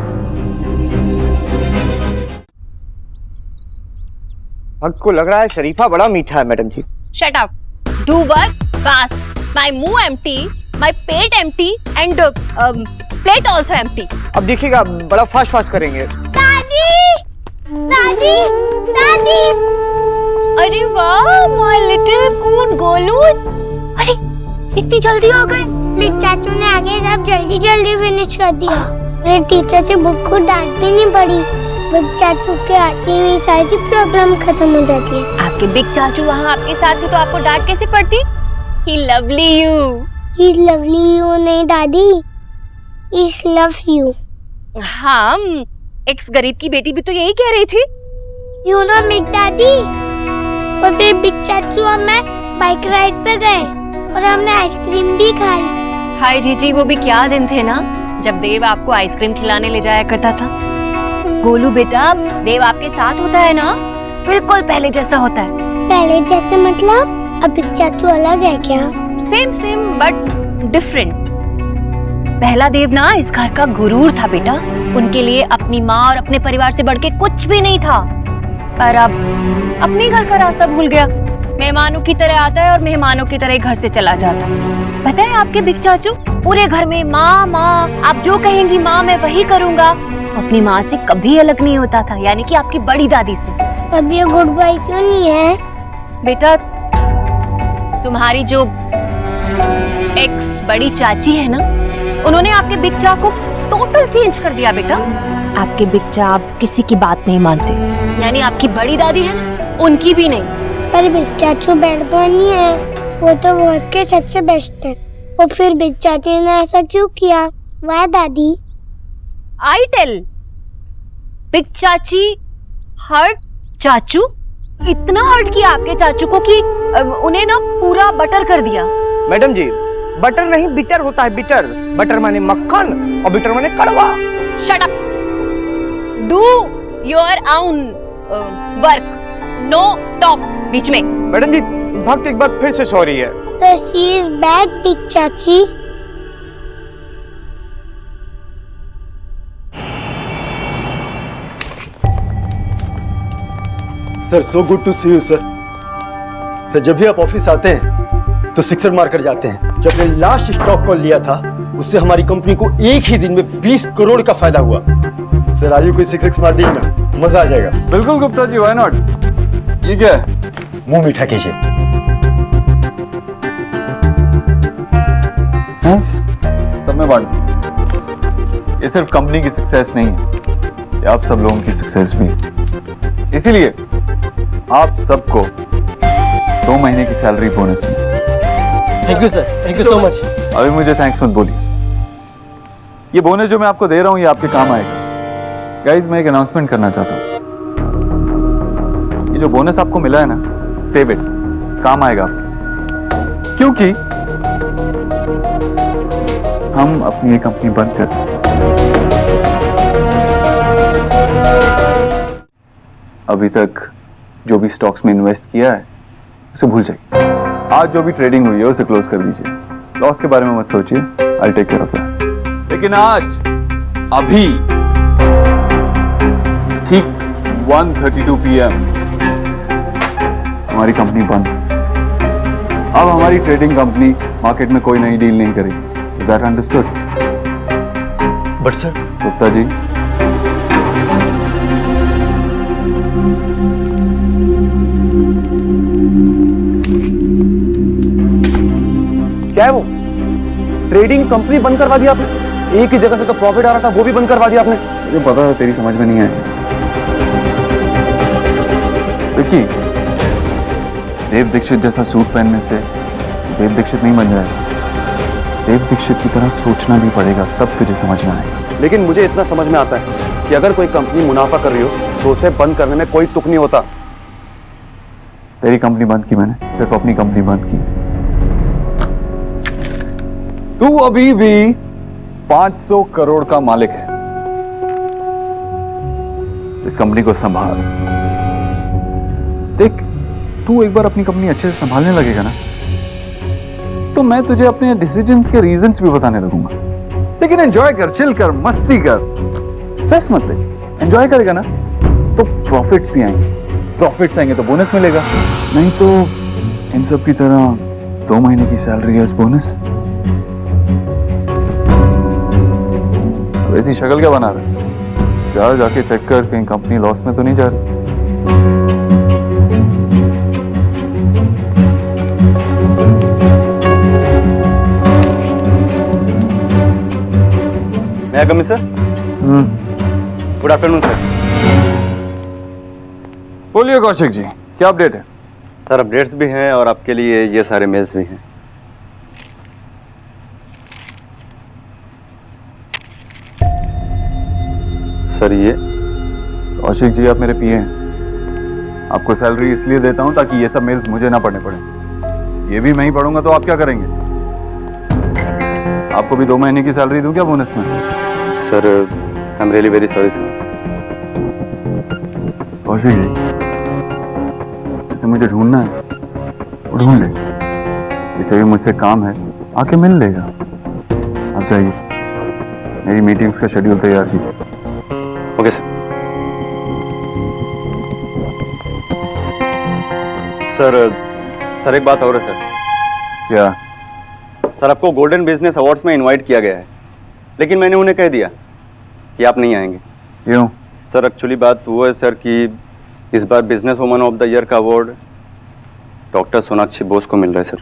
भक्त को लग रहा है शरीफा बड़ा मीठा है madam ji. Shut up. Do work fast. My muh empty, my pet empty, and plate also empty. अब देखिएगा बड़ा फास्ट करेंगे। दादी, दादी, दादी। अरे वाह, my little cool गोलू। अरे इतनी जल्दी आ गए? बिग चाचू ने आगे सब जल्दी जल्दी फिनिश कर दिया। मेरे टीचर से बुक को डांट भी नहीं पड़ी। बिग चाचू के आते हुए सारी प्रॉब्लम खत्म हो जाती है। आपके बिग चाचू वहाँ आपके साथ थे तो आपको डांट कैसे पड़ती? He lovely you. He lovely you नहीं दादी, He loves you। हाँ, एक्स गरीब की बेटी भी तो यही कह रही थी। You know बिग दादी। और फिर बिग चाचू और मैं बाइक राइड पे गए और हमने आइसक्रीम भी खाई। हाय जीजी, वो भी क्या दिन थे ना, जब देव आपको आइसक्रीम खिलाने ले जाया करता था। गोलू बेटा, देव आपके साथ होता है ना, बिल्कुल पहले जैसा होता है। पहले जैसे मतलब? अब बिग चाचू अलग है क्या? Same but different. पहला देव ना इस घर का गुरूर था बेटा, उनके लिए अपनी माँ और अपने परिवार से बढ़ के कुछ भी नहीं था। पर अब अपने घर का रास्ता भूल गया, मेहमानों की तरह आता है और मेहमानों की तरह घर से चला जाता है। पता है आपके बिग चाचू पूरे घर में माँ माँ, आप जो कहेंगी माँ मैं वही करूँगा। अपनी माँ से कभी अलग नहीं होता था, यानी कि आपकी बड़ी दादी से। अब ये गुड बाय क्यों नहीं है? बेटा तुम्हारी जो एक्स बड़ी चाची है ना, उन्होंने आपके बिग चा को टोटल चेंज कर दिया बेटा। आपके बिग चा आप किसी की बात नहीं मानते, यानी आपकी बड़ी दादी है ना, उनकी भी नहीं। पर बिग चाचू बैड बॉय नहीं है, वो तो वर्ल्ड के सबसे बेस्ट है। और फिर बिग चाची ने ऐसा क्यों किया? वाह दादी। आई टेल, बिग चाची हर्ट चाचू, इतना हर्ट किया आपके चाचू को कि उन्हें ना पूरा बटर कर दिया। मैडम जी, बटर नहीं बिटर होता है, बिटर। बटर माने मक्खन और बिटर माने कड़वा। Shut up, do your own work, no talk बीच में। मैडम जी, भक्त एक बार फिर से सॉरी है। तो she is bad big chachi. Sir so good to see you sir. Sir जब भी आप ऑफिस आते हैं तो सिक्सर मार कर जाते हैं। जब मैंने लास्ट स्टॉक कॉल लिया था उससे हमारी कंपनी को एक ही दिन में 20 करोड़ का फायदा हुआ। सर आइए कोई सिक्स मार दीजिए ना, मजा आ जाएगा। बिल्कुल गुप्ता जी, व्हाई नॉट। ये क्या है? मुंह मीठा कीजिए। सब में बांट। ये सिर्फ कंपनी की सक्सेस नहीं है, ये आप सब लोगों की सक्सेस भी है। इसीलिए आप सबको 2 महीने की सैलरी बोनस में। Thank you sir, thank you so much. अभी मुझे थैंक्स मत बोलिए। ये बोनस जो मैं आपको दे रहा हूं ये आपके काम आएगा। गाइस, मैं एक अनाउंसमेंट करना चाहता हूं। ये जो बोनस आपको मिला है ना, सेव इट, काम आएगा आपके। क्योंकि हम अपनी ये कंपनी बंद कर रहे हैं। अभी तक जो भी स्टॉक्स में इन्वेस्ट किया है उसे भूल जाइए। आज जो भी ट्रेडिंग हुई है उसे क्लोज कर दीजिए। लॉस के बारे में मत सोचिए, I take care of that. लेकिन आज अभी ठीक 1:32 PM हमारी कंपनी बंद। अब हमारी ट्रेडिंग कंपनी मार्केट में कोई नई डील नहीं करेगी। Is that understood? But sir. Gupta ji, क्या है वो? ट्रेडिंग कंपनी बंद करवा दी आपने? एक ही जगह से तो प्रॉफिट आ रहा था, वो भी बंद करवा दिया आपने। मुझे पता है तेरी समझ में नहीं आएगी। देखिए, देव दीक्षित जैसा सूट पहनने से देव दीक्षित नहीं बन जाएगा। देव दीक्षित की तरह सोचना भी पड़ेगा, तब तुझे समझ में आएगा। लेकिन मुझे इतना समझ में आता है कि अगर कोई कंपनी मुनाफा कर रही हो तो उसे बंद करने में कोई तुक नहीं होता। तेरी कंपनी बंद की मैंने, सिर्फ अपनी कंपनी बंद की। तू अभी भी 500 करोड़ का मालिक है। इस कंपनी को संभाल। देख, तू एक बार अपनी कंपनी अच्छे से संभालने लगेगा ना, तो मैं तुझे अपने डिसीजंस के रीजंस भी बताने लगूंगा। लेकिन एंजॉय कर, चिल कर, मस्ती कर, स्ट्रेस मत ले। एंजॉय करेगा ना तो प्रॉफिट्स भी आएंगे। प्रॉफिट्स आएंगे तो बोनस मिलेगा, नहीं तो इन सब की तरह 2 महीने की सैलरी एज बोनस। ऐसी शक्ल क्या बना रहे? जाके चेक कर, कहीं कंपनी लॉस में तो नहीं जा रही। May I coming sir? Good afternoon sir. बोलिए कौशिक जी, क्या अपडेट है? सर अपडेट्स भी हैं और आपके लिए ये सारे मेल्स भी हैं। सर ये कौशिक जी, आप मेरे पीए हैं। आपको सैलरी इसलिए देता हूं ताकि ये सब मेल्स मुझे ना पढ़ने पड़े। ये भी मैं ही पढ़ूंगा तो आप क्या करेंगे? आपको भी 2 महीने की सैलरी दूं क्या बोनस में? Sir I am really very sorry sir. Kaushik ji, जिसे मुझे ढूंढना है वो ढूंढ ले। जिसे भी मुझसे काम है आके मिल लेगा। आप जाइए, मेरी मीटिंग्स का शेड्यूल तैयार कीजिए। Okay sir. सर एक बात और है सर। क्या? सर आपको गोल्डन बिजनेस अवार्ड्स में इनवाइट किया गया है, लेकिन मैंने उन्हें कह दिया कि आप नहीं आएंगे। क्यों? सर एक्चुअली बात वो है सर कि इस बार business woman of the year का अवार्ड डॉक्टर सोनाक्षी बोस को मिल रहा है सर।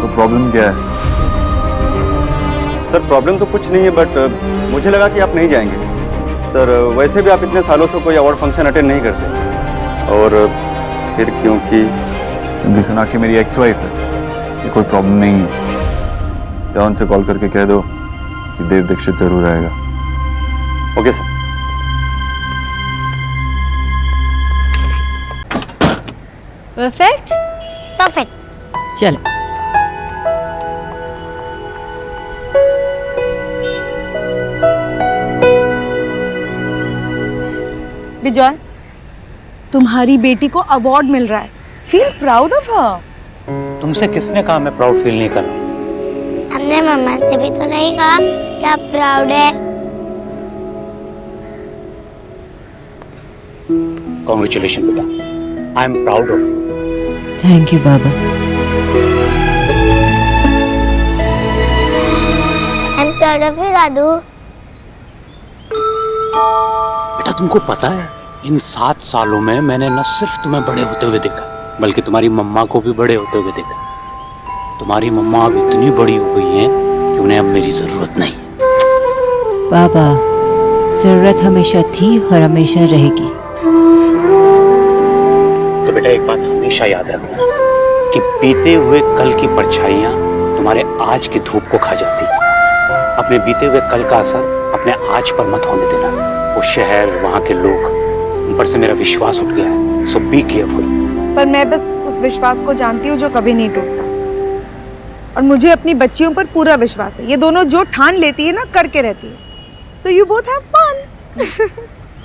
तो प्रॉब्लम क्या है? सर प्रॉब्लम तो कुछ नहीं है, बट मुझे लगा कि आप नहीं जाएंगे। सर वैसे भी आप इतने सालों से कोई अवार्ड फंक्शन अटेंड नहीं करते, और फिर क्योंकि सोनाक्षी मेरी एक्स वाइफ है, ये कोई प्रॉब्लम नहीं है। क्या उनसे कॉल करके कह दो कि देव दीक्षित जरूर आएगा। Okay sir. Perfect perfect. चलो विजय, तुम्हारी बेटी को अवार्ड मिल रहा है। Feel proud of her. तुमसे किसने कहा मैं प्राउड फील नहीं कर रहा? हमने मम्मा से भी तो नहीं कहा कि कितना प्राउड है। कॉन्ग्रेचुलेशन बेटा, I am proud of you. Thank you बाबा। I am proud of you दादू। बेटा तुमको पता है, इन 7 सालों में मैंने न सिर्फ तुम्हें बड़े होते हुए देखा, बल्कि तुम्हारी मम्मा को भी बड़े होते हुए देखा। तुम्हारी मम्मा अब इतनी बड़ी हो गई हैं कि उन्हें अब मेरी जरूरत नहीं। बाबा, जरूरत हमेशा थी और हमेशा रहेगी। तो बेटा एक बात हमेशा याद रखना कि बीते हुए कल की परछाइयां तुम्हारे आज की धूप को खा जाती। अपने बीते हुए कल का असर अपने आज पर मत होने देना। वो शहर, वहाँ के लोग, उन पर से मेरा विश्वास उठ गया है। सो बी केयरफुल। पर मैं बस उस विश्वास को जानती हूँ जो कभी नहीं टूटता, और मुझे अपनी बच्चियों पर पूरा विश्वास है। ये दोनों जो ठान लेती है ना, करके रहती है। So you both have fun.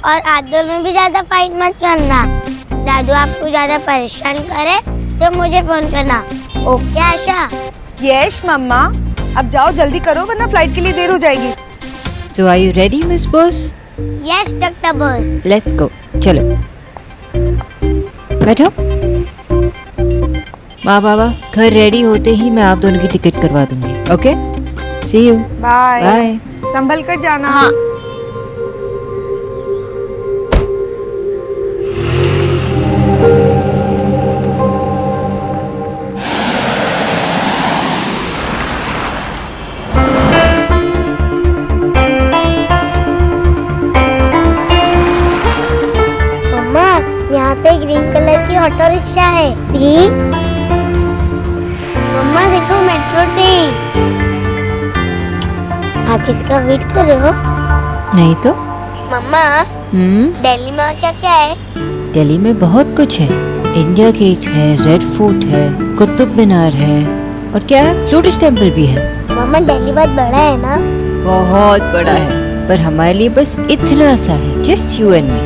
और आप दोनों भी ज्यादा फाइट मत करना। दादू आपको ज्यादा परेशान करे तो मुझे फोन करना। ओके आशा? यस मम्मा। अब जाओ जल्दी करो वरना फ्लाइट के लिए देर हो जाएगी। So are you ready, Miss Bose? Yes doctor Bose. Let's go. चलो बैठो। माँ बाबा, घर रेडी होते ही मैं आप दोनों की टिकट करवा दूंगी। Okay, see you. Bye. Bye. संभल कर जाना। हाँ। मम्मा, यहाँ पे ग्रीन कलर की ऑटो रिक्शा है। सी? मम्मा देखो, मेट्रो ट्रेन। आप इसका वेट करो। नहीं तो? मम्मा, दिल्ली में और क्या क्या है? दिल्ली में बहुत कुछ है। इंडिया गेट है, रेड फोर्ट है, कुतुब मीनार है, और क्या है, लोटस टेम्पल भी है। मम्मा, दिल्ली बहुत बड़ा है ना? बहुत बड़ा है, पर हमारे लिए बस इतना सा है, जस्ट यू एंड मी।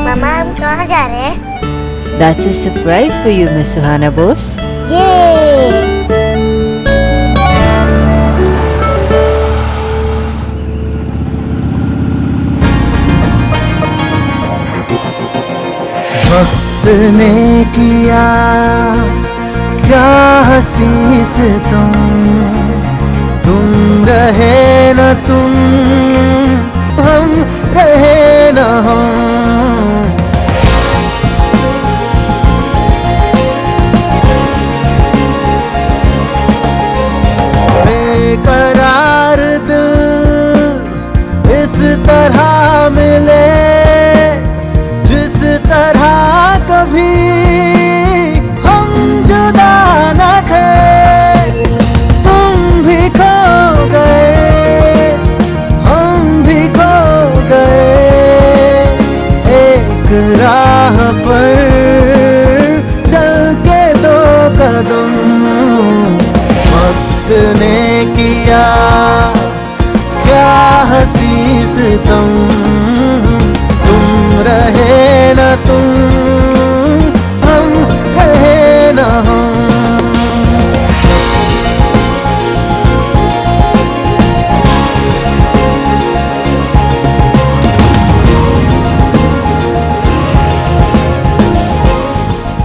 मम्मा, हम कहाँ जा रहे हैं? That's a surprise for you, Miss Suhana Bose. ये वक्त ने किया क्या हंसी से तुम रहे न तुम, हम रहे न हम। बेकरार दिल इस तरह मिले जिस तरह कभी हम जुदा न थे। तुम भी खो गए, हम भी खो गए, एक राह पर चल के 2 कदम। वक्त ने किया क्या हंसी सितम, तुम रहे न तुम, हम रहे न हम।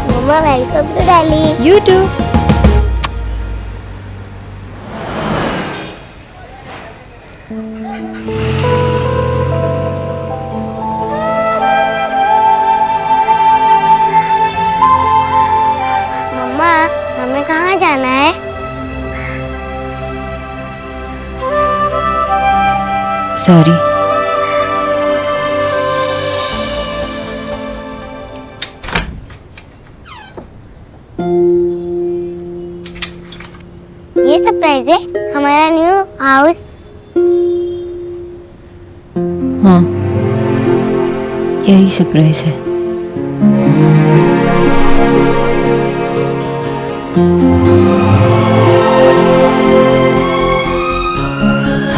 मम्मा, welcome to Delhi. You too. मम्मा, हमें कहाँ जाना है? Sorry. ये सरप्राइज है, हमारा न्यू हाउस। हाँ, यही सरप्राइज है।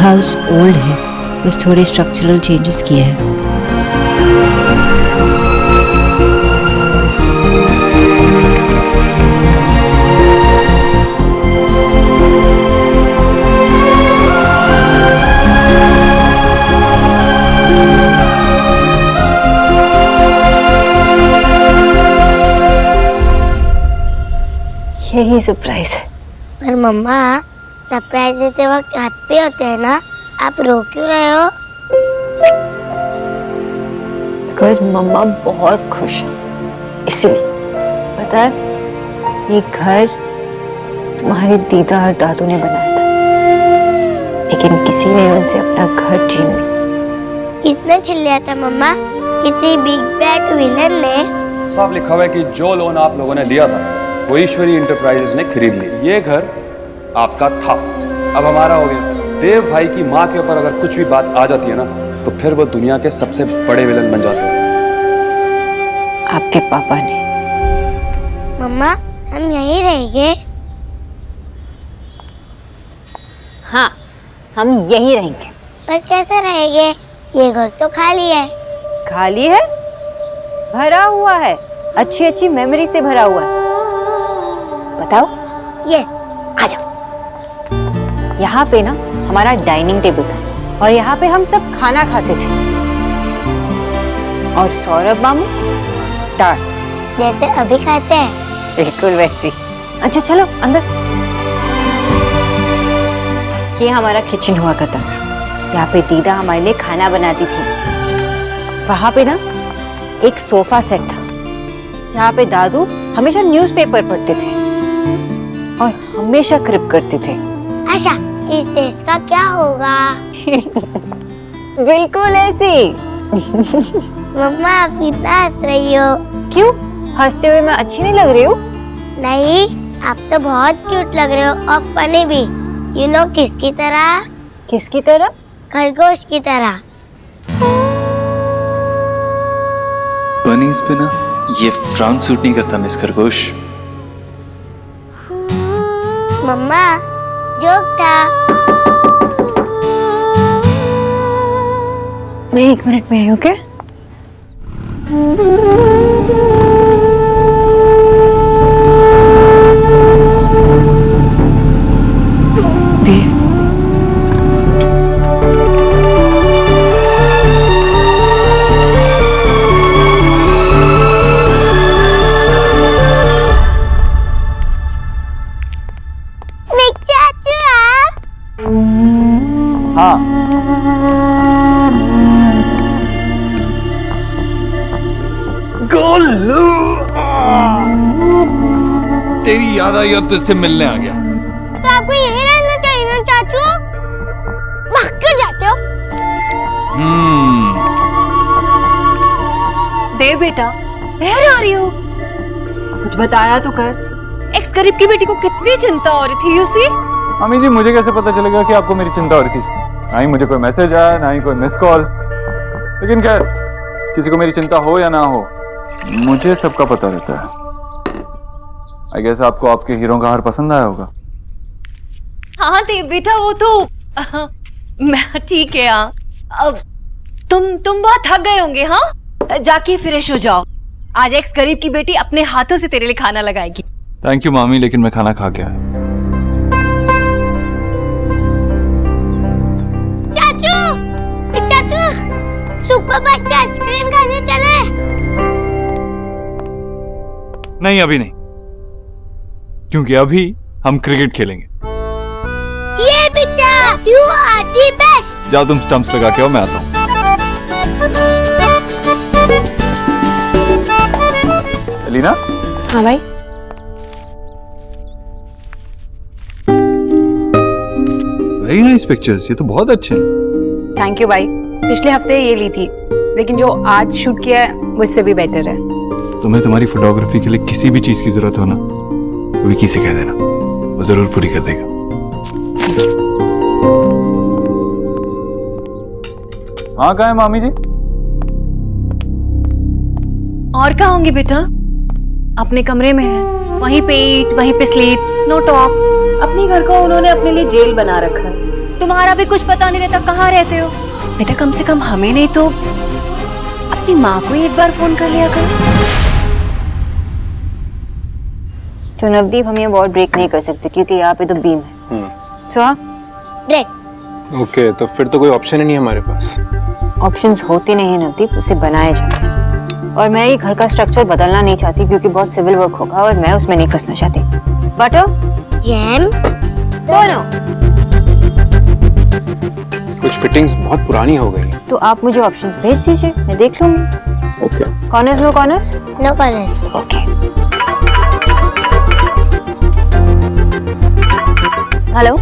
हाउस ओल्ड है, बस थोड़े स्ट्रक्चरल चेंजेस किए हैं। यही सरप्राइज है। पर मम्मा सरप्राइज देते वक्त हैप्पी होते हैं ना, आप रो क्यों रहे हो? बिकॉज मम्मा बहुत खुश है, इसलिए। पता है, ये घर तुम्हारे दीदा और दादू ने बनाया था, लेकिन किसी ने उनसे अपना घर छीन लिया। किसने छीन लिया था मम्मा? किसी बिग बैड विलन ने? साफ लिखा हुआ है कि जो लोन आप लोगों ने लिया था वो ईश्वरी इंटरप्राइजेज ने खरीद लिया। ये घर आपका था, अब हमारा हो गया। देव भाई की माँ के ऊपर अगर कुछ भी बात आ जाती है ना, तो फिर वो दुनिया के सबसे बड़े विलन बन जाते हैं। आपके पापा ने। मम्मा हम यहीं रहेंगे? हाँ, हम यहीं रहेंगे। पर कैसे रहेंगे? ये घर तो खाली है। खाली है? भरा हुआ है, अच्छी अच्छी मेमोरी से भरा हुआ है। बताओ। यस, आ जाओ। यहाँ पे ना हमारा डाइनिंग टेबल था और यहाँ पे हम सब खाना खाते थे। और सौरभ मामू दाल, जैसे अभी खाते हैं। बिल्कुल वैसी। अच्छा चलो अंदर। ये हमारा किचन हुआ करता था, यहाँ पे दीदा हमारे लिए खाना बनाती थी। वहां पे ना एक सोफा सेट था जहाँ पे दादू हमेशा न्यूज़पेपर पढ़ते थे और हमेशा क्रिप करते थे। अच्छा, इस देश का क्या होगा? बिल्कुल ऐसी। मम्मा आप इतना हंस रही हो। क्यों? हंसते हुए मैं अच्छी नहीं लग रही हूँ? नहीं, आप तो बहुत क्यूट लग रहे हो और फनी भी। यू नो किसकी तरह? किसकी तरह? खरगोश की तरह। बनीज पे ना ये फ्राउन सूट नहीं करता मिस खरगोश। मम्मा जोक था। मैं 1 मिनट में आई हूँ। क्या? देव, हाँ। गोलू, तेरी याद आई और तुझसे मिलने आ गया। तो आपको यहीं रहना चाहिए ना चाचू? भाग क्यों जाते हो? देव बेटा, बाहर आ रही हो? कुछ बताया तो कर। एक्स गरीब की बेटी को कितनी चिंता हो रही थी, यू सी? मम्मी जी, मुझे कैसे पता चलेगा कि आपको मेरी चिंता हो रही थी? ना ही मुझे कोई मैसेज आया, ना ही कोई मिस कॉल। लेकिन खैर, किसी को मेरी चिंता हो या ना हो, मुझे सबका पता रहता है। आई गेस आपको आपके हीरो का हार पसंद आया होगा। हाँ देव बेटा, वो तो ठीक है। हाँ, अब तुम बहुत थक गए होंगे। हाँ, जाके फ्रेश हो जाओ। आज एक्स गरीब की बेटी अपने हाथों से तेरे लिए खाना लगाएगी। थैंक यू मामी, लेकिन मैं खाना खा के आया। चाचू, सुपर बाइक पे आइसक्रीम खाने चले? नहीं, अभी नहीं, क्योंकि अभी हम क्रिकेट खेलेंगे। ये बेटा, यू आर दी बेस्ट। जाओ तुम स्टंप्स लगा के आओ, मैं आता हूँ। एलिना? हाँ भाई। वेरी नाइस पिक्चर्स, ये तो बहुत अच्छे हैं। थैंक यू भाई। पिछले हफ्ते ये ली थी, लेकिन जो आज शूट किया है वो इससे भी बेटर है। तुम्हें तुम्हारी फोटोग्राफी के लिए किसी भी चीज की जरूरत हो ना, तो विकी से कह देना, वो जरूर पूरी कर देगा। हाँ, कहाँ है मामी जी? और कहाँ होंगी बेटा? अपने कमरे में है, वहीं पे ईट, वहीं पे स्लीप्स, नो टॉक। अपने घर को उन्होंने अपने लिए जेल बना रखा है। तुम्हारा भी कुछ पता नहीं रहता कहाँ रहते हो। बेटा, कम से कम हमें नहीं तो अपनी माँ को ही एक बार फोन कर लिया करो। तो नवदीप, हम ये वॉर्ड ब्रेक नहीं कर सकते क्योंकि यहाँ पे तो बीम है। ओके, तो फिर तो कोई ऑप्शन ही नहीं है हमारे पास। ऑप्शंस होते नहीं है नवदीप, उसे बनाया जाता है। और मैं ये घर का स्ट्रक्चर बदलना नहीं चाहती क्योंकि बहुत सिविल वर्क होगा और मैं उसमें नहीं फंसना चाहती। बटर जैम दोनों। कुछ फिटिंग्स बहुत पुरानी हो गई। तो आप मुझे ऑप्शंस भेज दीजिए, मैं देख लूंगी। Okay. Corners no corners? No corners. Okay. Hello,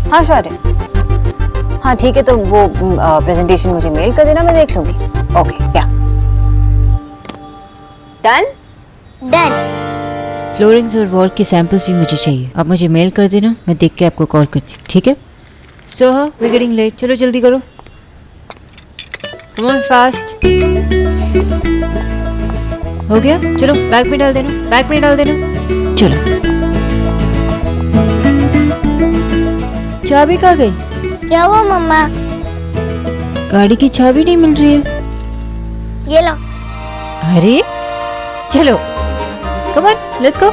हाँ शौर्य, हाँ ठीक है, तो वो प्रेजेंटेशन मुझे मेल कर देना, मैं देख लूंगी। ओके, या डन डन। फ्लोरिंग्स और वॉल के सैंपल्स भी मुझे चाहिए, आप मुझे मेल कर देना, मैं देख के आपको कॉल करती हूँ, ठीक है? सो हाँ, वी गेटिंग लेट, चलो जल्दी करो, कम ऑन फास्ट। हो गया, चलो बैग में डाल देना, बैग में डाल देना, चलो। चाबी कहाँ गई? क्या हुआ मम्मा? गाड़ी की चाबी नहीं मिल रही है। ये लो। अरे चलो, कम ऑन लेट्स गो,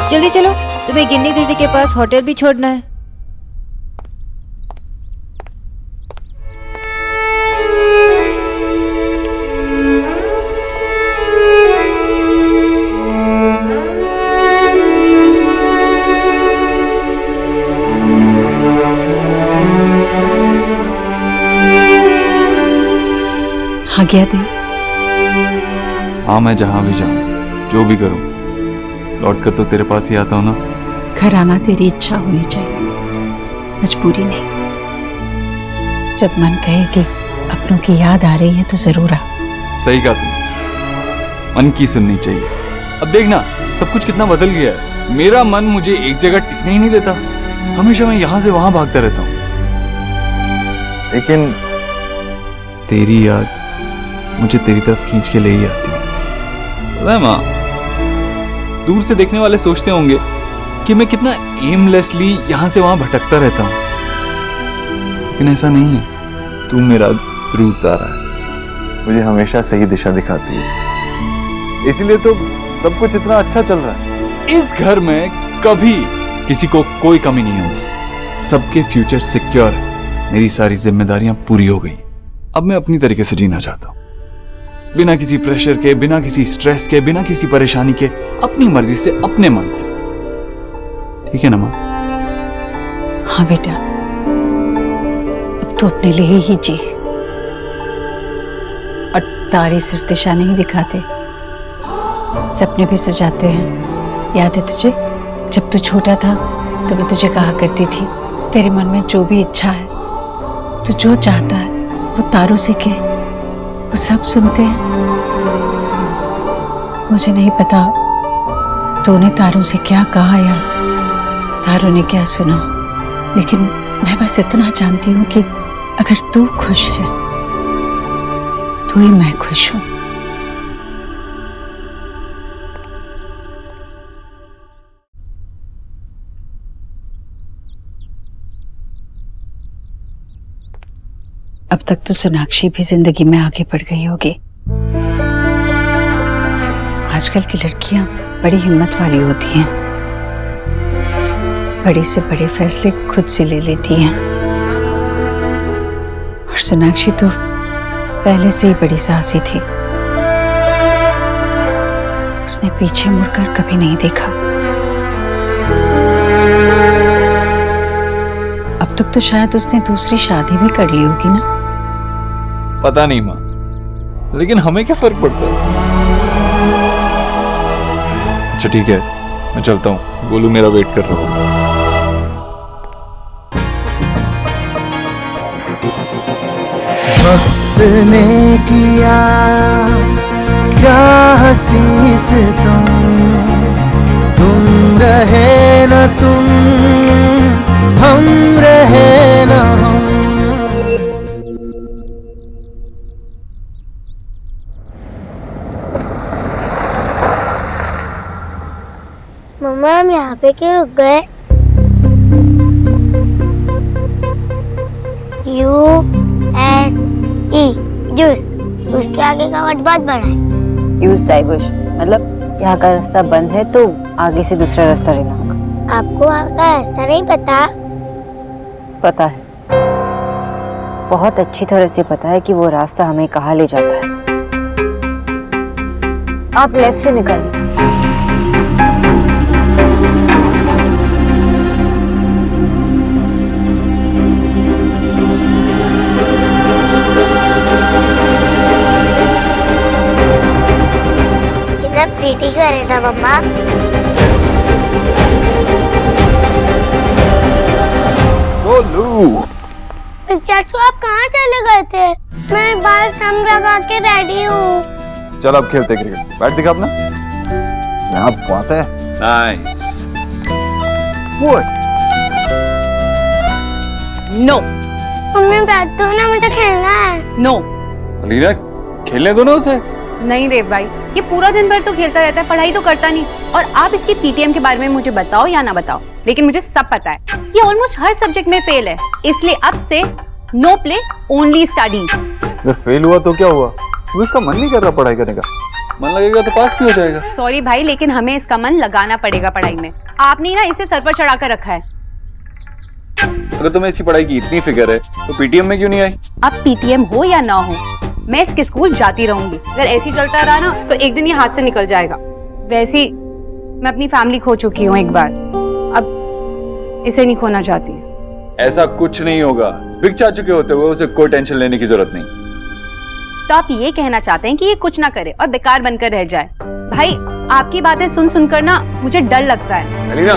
जल्दी चलो, तुम्हें गिन्नी दीदी के पास होटल भी छोड़ना है। आ गया देव। हाँ, मैं जहाँ भी जाऊँ, जो भी करूँ, लौट कर तो तेरे पास ही आता हूँ ना। घर आना तेरी इच्छा होनी चाहिए, मजबूरी नहीं। जब मन कहे कि अपनों की याद आ रही है तो जरूर आ। सही कहा तुम, मन की सुननी चाहिए। अब देखना, सब कुछ कितना बदल गया है। मेरा मन मुझे एक जगह टिकने ही नहीं देता, हमेशा मैं यहाँ से वहाँ भागता रहता हूँ। लेकिन तेरी याद मुझे तेरी तरफ खींच के ले ही आती है। पता है माँ, दूर से देखने वाले सोचते होंगे कि मैं कितना एमलेसली यहाँ से वहाँ भटकता रहता हूँ, लेकिन ऐसा नहीं है। तू मेरा ध्रुव तारा है, मुझे हमेशा सही दिशा दिखाती है, इसीलिए तो सब कुछ इतना अच्छा चल रहा है। इस घर में कभी किसी को कोई कमी नहीं होगी, सबके फ्यूचर सिक्योर है। मेरी सारी जिम्मेदारियां पूरी हो गई, अब मैं अपनी तरीके से जीना चाहता हूँ, बिना किसी प्रेशर के, बिना किसी स्ट्रेस के, बिना किसी परेशानी के, अपनी मर्जी से, अपने मन से। ठीक है ना माँ? हाँ बेटा, अब तो अपने लिए ही जी। और तारे सिर्फ दिशा नहीं दिखाते, सपने भी सजाते हैं। याद है तुझे, जब तू छोटा था तो मैं तुझे कहा करती थी, तेरे मन में जो भी इच्छा है, तू जो चाहता है वो तारों से कह, वो सब सुनते हैं। मुझे नहीं पता तूने तारों से क्या कहा या तारों ने क्या सुना, लेकिन मैं बस इतना जानती हूँ कि अगर तू खुश है तो ही मैं खुश हूँ। अब तक तो सोनाक्षी भी जिंदगी में आगे बढ़ गई होगी। आजकल की लड़कियां बड़ी हिम्मत वाली होती हैं, बड़े से बड़े फैसले खुद से ले लेती हैं। और सोनाक्षी तो पहले से ही बड़ी साहसी थी, उसने पीछे मुड़कर कभी नहीं देखा। अब तक तो शायद उसने दूसरी शादी भी कर ली होगी ना? पता नहीं माँ, लेकिन हमें क्या फर्क पड़ता है। अच्छा ठीक है, मैं चलता हूँ, गोलू मेरा वेट कर रहा होगा। वक्त ने किया क्या हंसी से तुम रहे न तुम, हम रहे न हम। मम्मा हम यहाँ पे क्यों रुक गए? U-S-E जूस, उसके आगे का वर्ड बहुत बड़ा है। यूज डाइवर्ज मतलब यहाँ का रास्ता बंद है तो आगे से दूसरा रास्ता लेना होगा। आपको वहाँ का रास्ता नहीं पता? पता है, बहुत अच्छी तरह से पता है कि वो रास्ता हमें कहाँ ले जाता है। आप लेफ्ट से निकालिए। मतलब प्रीति करेगा मम्मा। गोलू, चाचू आप कहाँ चले गए थे? मैं बाल सम लगा के रेडी हूँ। चल अब खेलते क्रिकेट। बैट दिखा अपना। यहाँ बात है। नाइस। नो। मम्मी बैठ दो ना, मुझे खेलना है। नो। अलीना, खेलने दो ना उसे। नहीं देव भाई, ये पूरा दिन भर तो खेलता रहता है, पढ़ाई तो करता नहीं। और आप इसकी पीटीएम के बारे में मुझे बताओ या ना बताओ, लेकिन मुझे सब पता है। ये ऑलमोस्ट हर सब्जेक्ट में फेल है, इसलिए अब से नो प्ले ओनली स्टडीज। अगर फेल हुआ तो क्या हुआ? तो इसका मन नहीं कर रहा पढ़ाई करने का। मन लगेगा तो पास भी हो जाएगा। सॉरी भाई, लेकिन हमें इसका मन लगाना पड़ेगा पढ़ाई में। आपने ना इसे सर पर चढ़ा कर रखा है। अगर तुम्हें इसकी पढ़ाई की इतनी फिक्र है तो पीटीएम में क्यों नहीं आई? अब पीटीएम हो या ना हो, मैं इसके स्कूल जाती रहूंगी। अगर ऐसे ही चलता रहा ना तो एक दिन ये हाथ से निकल जाएगा। वैसे ही मैं अपनी फैमिली खो चुकी हूँ एक बार, अब इसे नहीं खोना चाहती। ऐसा कुछ नहीं होगा। बिक चाचू के होते हुए उसे कोई टेंशन लेने की जरूरत नहीं। तो आप ये कहना चाहते हैं कि ये कुछ ना करे और बेकार बनकर रह जाए? भाई आपकी बातें सुन सुनकर ना मुझे डर लगता है। अलीना,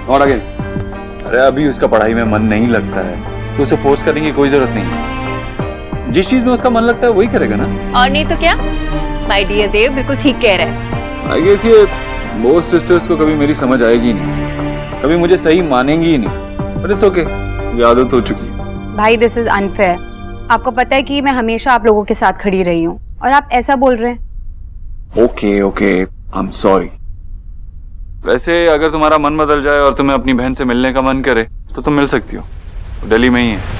और आगे। अरे अभी उसका पढ़ाई में मन नहीं लगता है तो उसे फोर्स करने की कोई जरूरत नहीं। जिस चीज में उसका मन लगता है वही करेगा ना। और नहीं तो क्या? माय डियर देव बिल्कुल ठीक कह रहे हैं। आई गेस ये मोस्ट सिस्टर्स को कभी मेरी समझ आएगी नहीं, कभी मुझे सही मानेंगी ही नहीं। बट इट्स ओके, ये आदत हो चुकी है। भाई दिस इज अनफेयर। आपको पता है कि मैं हमेशा आप लोगों के साथ खड़ी रही हूँ और आप ऐसा बोल रहे हैं। Okay okay, I am sorry. वैसे अगर तुम्हारा मन बदल जाए और तुम्हें अपनी बहन से मिलने का मन करे तो तुम मिल सकती हो, दिल्ली में ही है।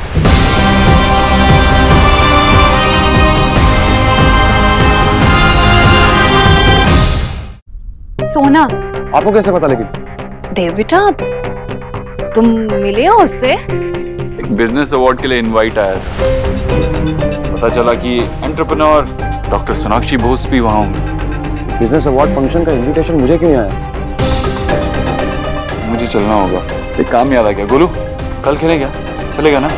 सोना, आपको कैसे पता? लेकिन देव बेटा तुम मिले हो उससे? एक बिजनेस अवार्ड के लिए इनवाइट आया था। पता चला कि एंटरप्रेन्योर डॉक्टर सोनाक्षी बोस भी वहां होंगे। बिजनेस अवार्ड फंक्शन का इनविटेशन मुझे क्यों नहीं आया? मुझे चलना होगा, एक काम याद आ गया। गोलू, कल खेलेगा? चलेगा ना?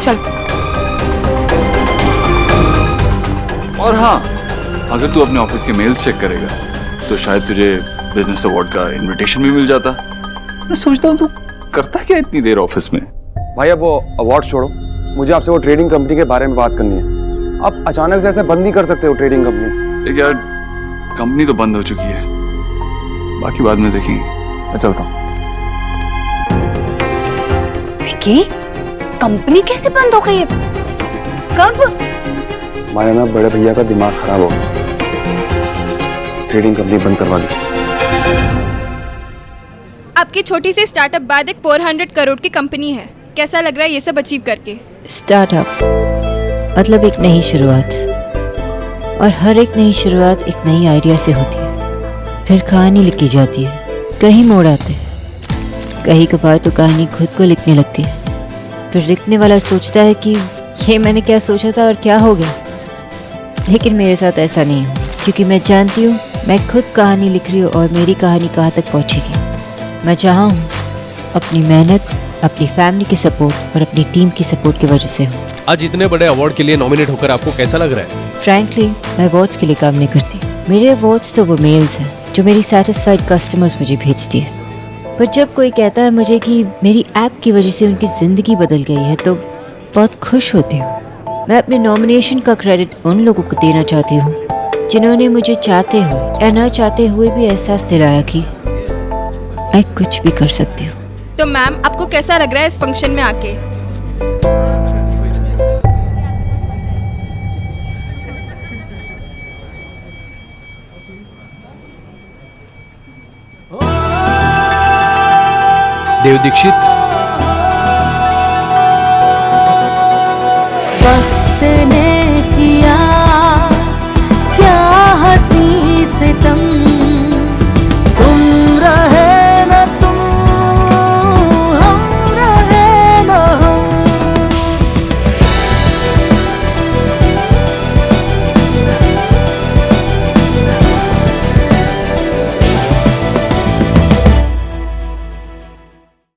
चल। और हाँ, अगर तू अपने ऑफिस के मेल्स चेक करेगा तो शायद तुझे बिजनेस अवार्ड का इनविटेशन भी मिल जाता। मैं सोचता हूँ तू करता क्या इतनी देर ऑफिस में? भाई अब वो अवार्ड छोड़ो, मुझे आपसे वो ट्रेडिंग कंपनी के बारे में बात करनी है। आप अचानक से ऐसे बंद नहीं कर सकते हो ट्रेडिंग कंपनी। देख यार, कंपनी तो बंद हो चुकी है, बाकी बाद में देखेंगे। मैं चलता हूँ। विकी, कंपनी कैसे बंद हो गई है? कब? हमारे ना बड़े भैया का दिमाग खराब हो गया, ट्रेडिंग कंपनी बंद करवा दी। आपकी छोटी सी स्टार्टअप बाद एक 400 करोड़ की कंपनी है। कैसा लग रहा है ये सब अचीव करके? स्टार्टअप मतलब एक नई शुरुआत, और हर एक नई शुरुआत एक नई आइडिया से होती है। फिर कहानी लिखी जाती है, कहीं मोड़ आते हैं, कहीं कभार तो कहानी खुद को लिखने लगती है। फिर लिखने वाला सोचता है कि ये मैंने क्या सोचा था और क्या हो गया। लेकिन मेरे साथ ऐसा नहीं है, क्योंकि मैं जानती हूँ मैं खुद कहानी लिख रही हूँ और मेरी कहानी कहाँ तक पहुँचेगी। मैं जहाँ हूँ अपनी मेहनत, अपनी फैमिली की सपोर्ट और अपनी टीम की सपोर्ट की वजह से हूँ। आज इतने बड़े अवार्ड के लिए नॉमिनेट होकर आपको कैसा लग रहा है? फ्रैंकली मैं अवार्ड्स के लिए काम नहीं करती। मेरे अवार्ड्स तो वो मेल्स हैं जो मेरी सेटिस्फाइड कस्टमर्स मुझे भेजती है। पर जब कोई कहता है मुझे कि मेरी ऐप की वजह से उनकी ज़िंदगी बदल गई है तो बहुत खुश होती हूँ। मैं अपने नॉमिनेशन का क्रेडिट उन लोगों को देना चाहती हूँ जिन्होंने मुझे चाहते हुए या ना चाहते हुए भी एहसास दिलाया कि मैं कुछ भी कर सकती हूँ। तो मैम, आपको कैसा लग रहा है इस फंक्शन में आके? देव दीक्षित,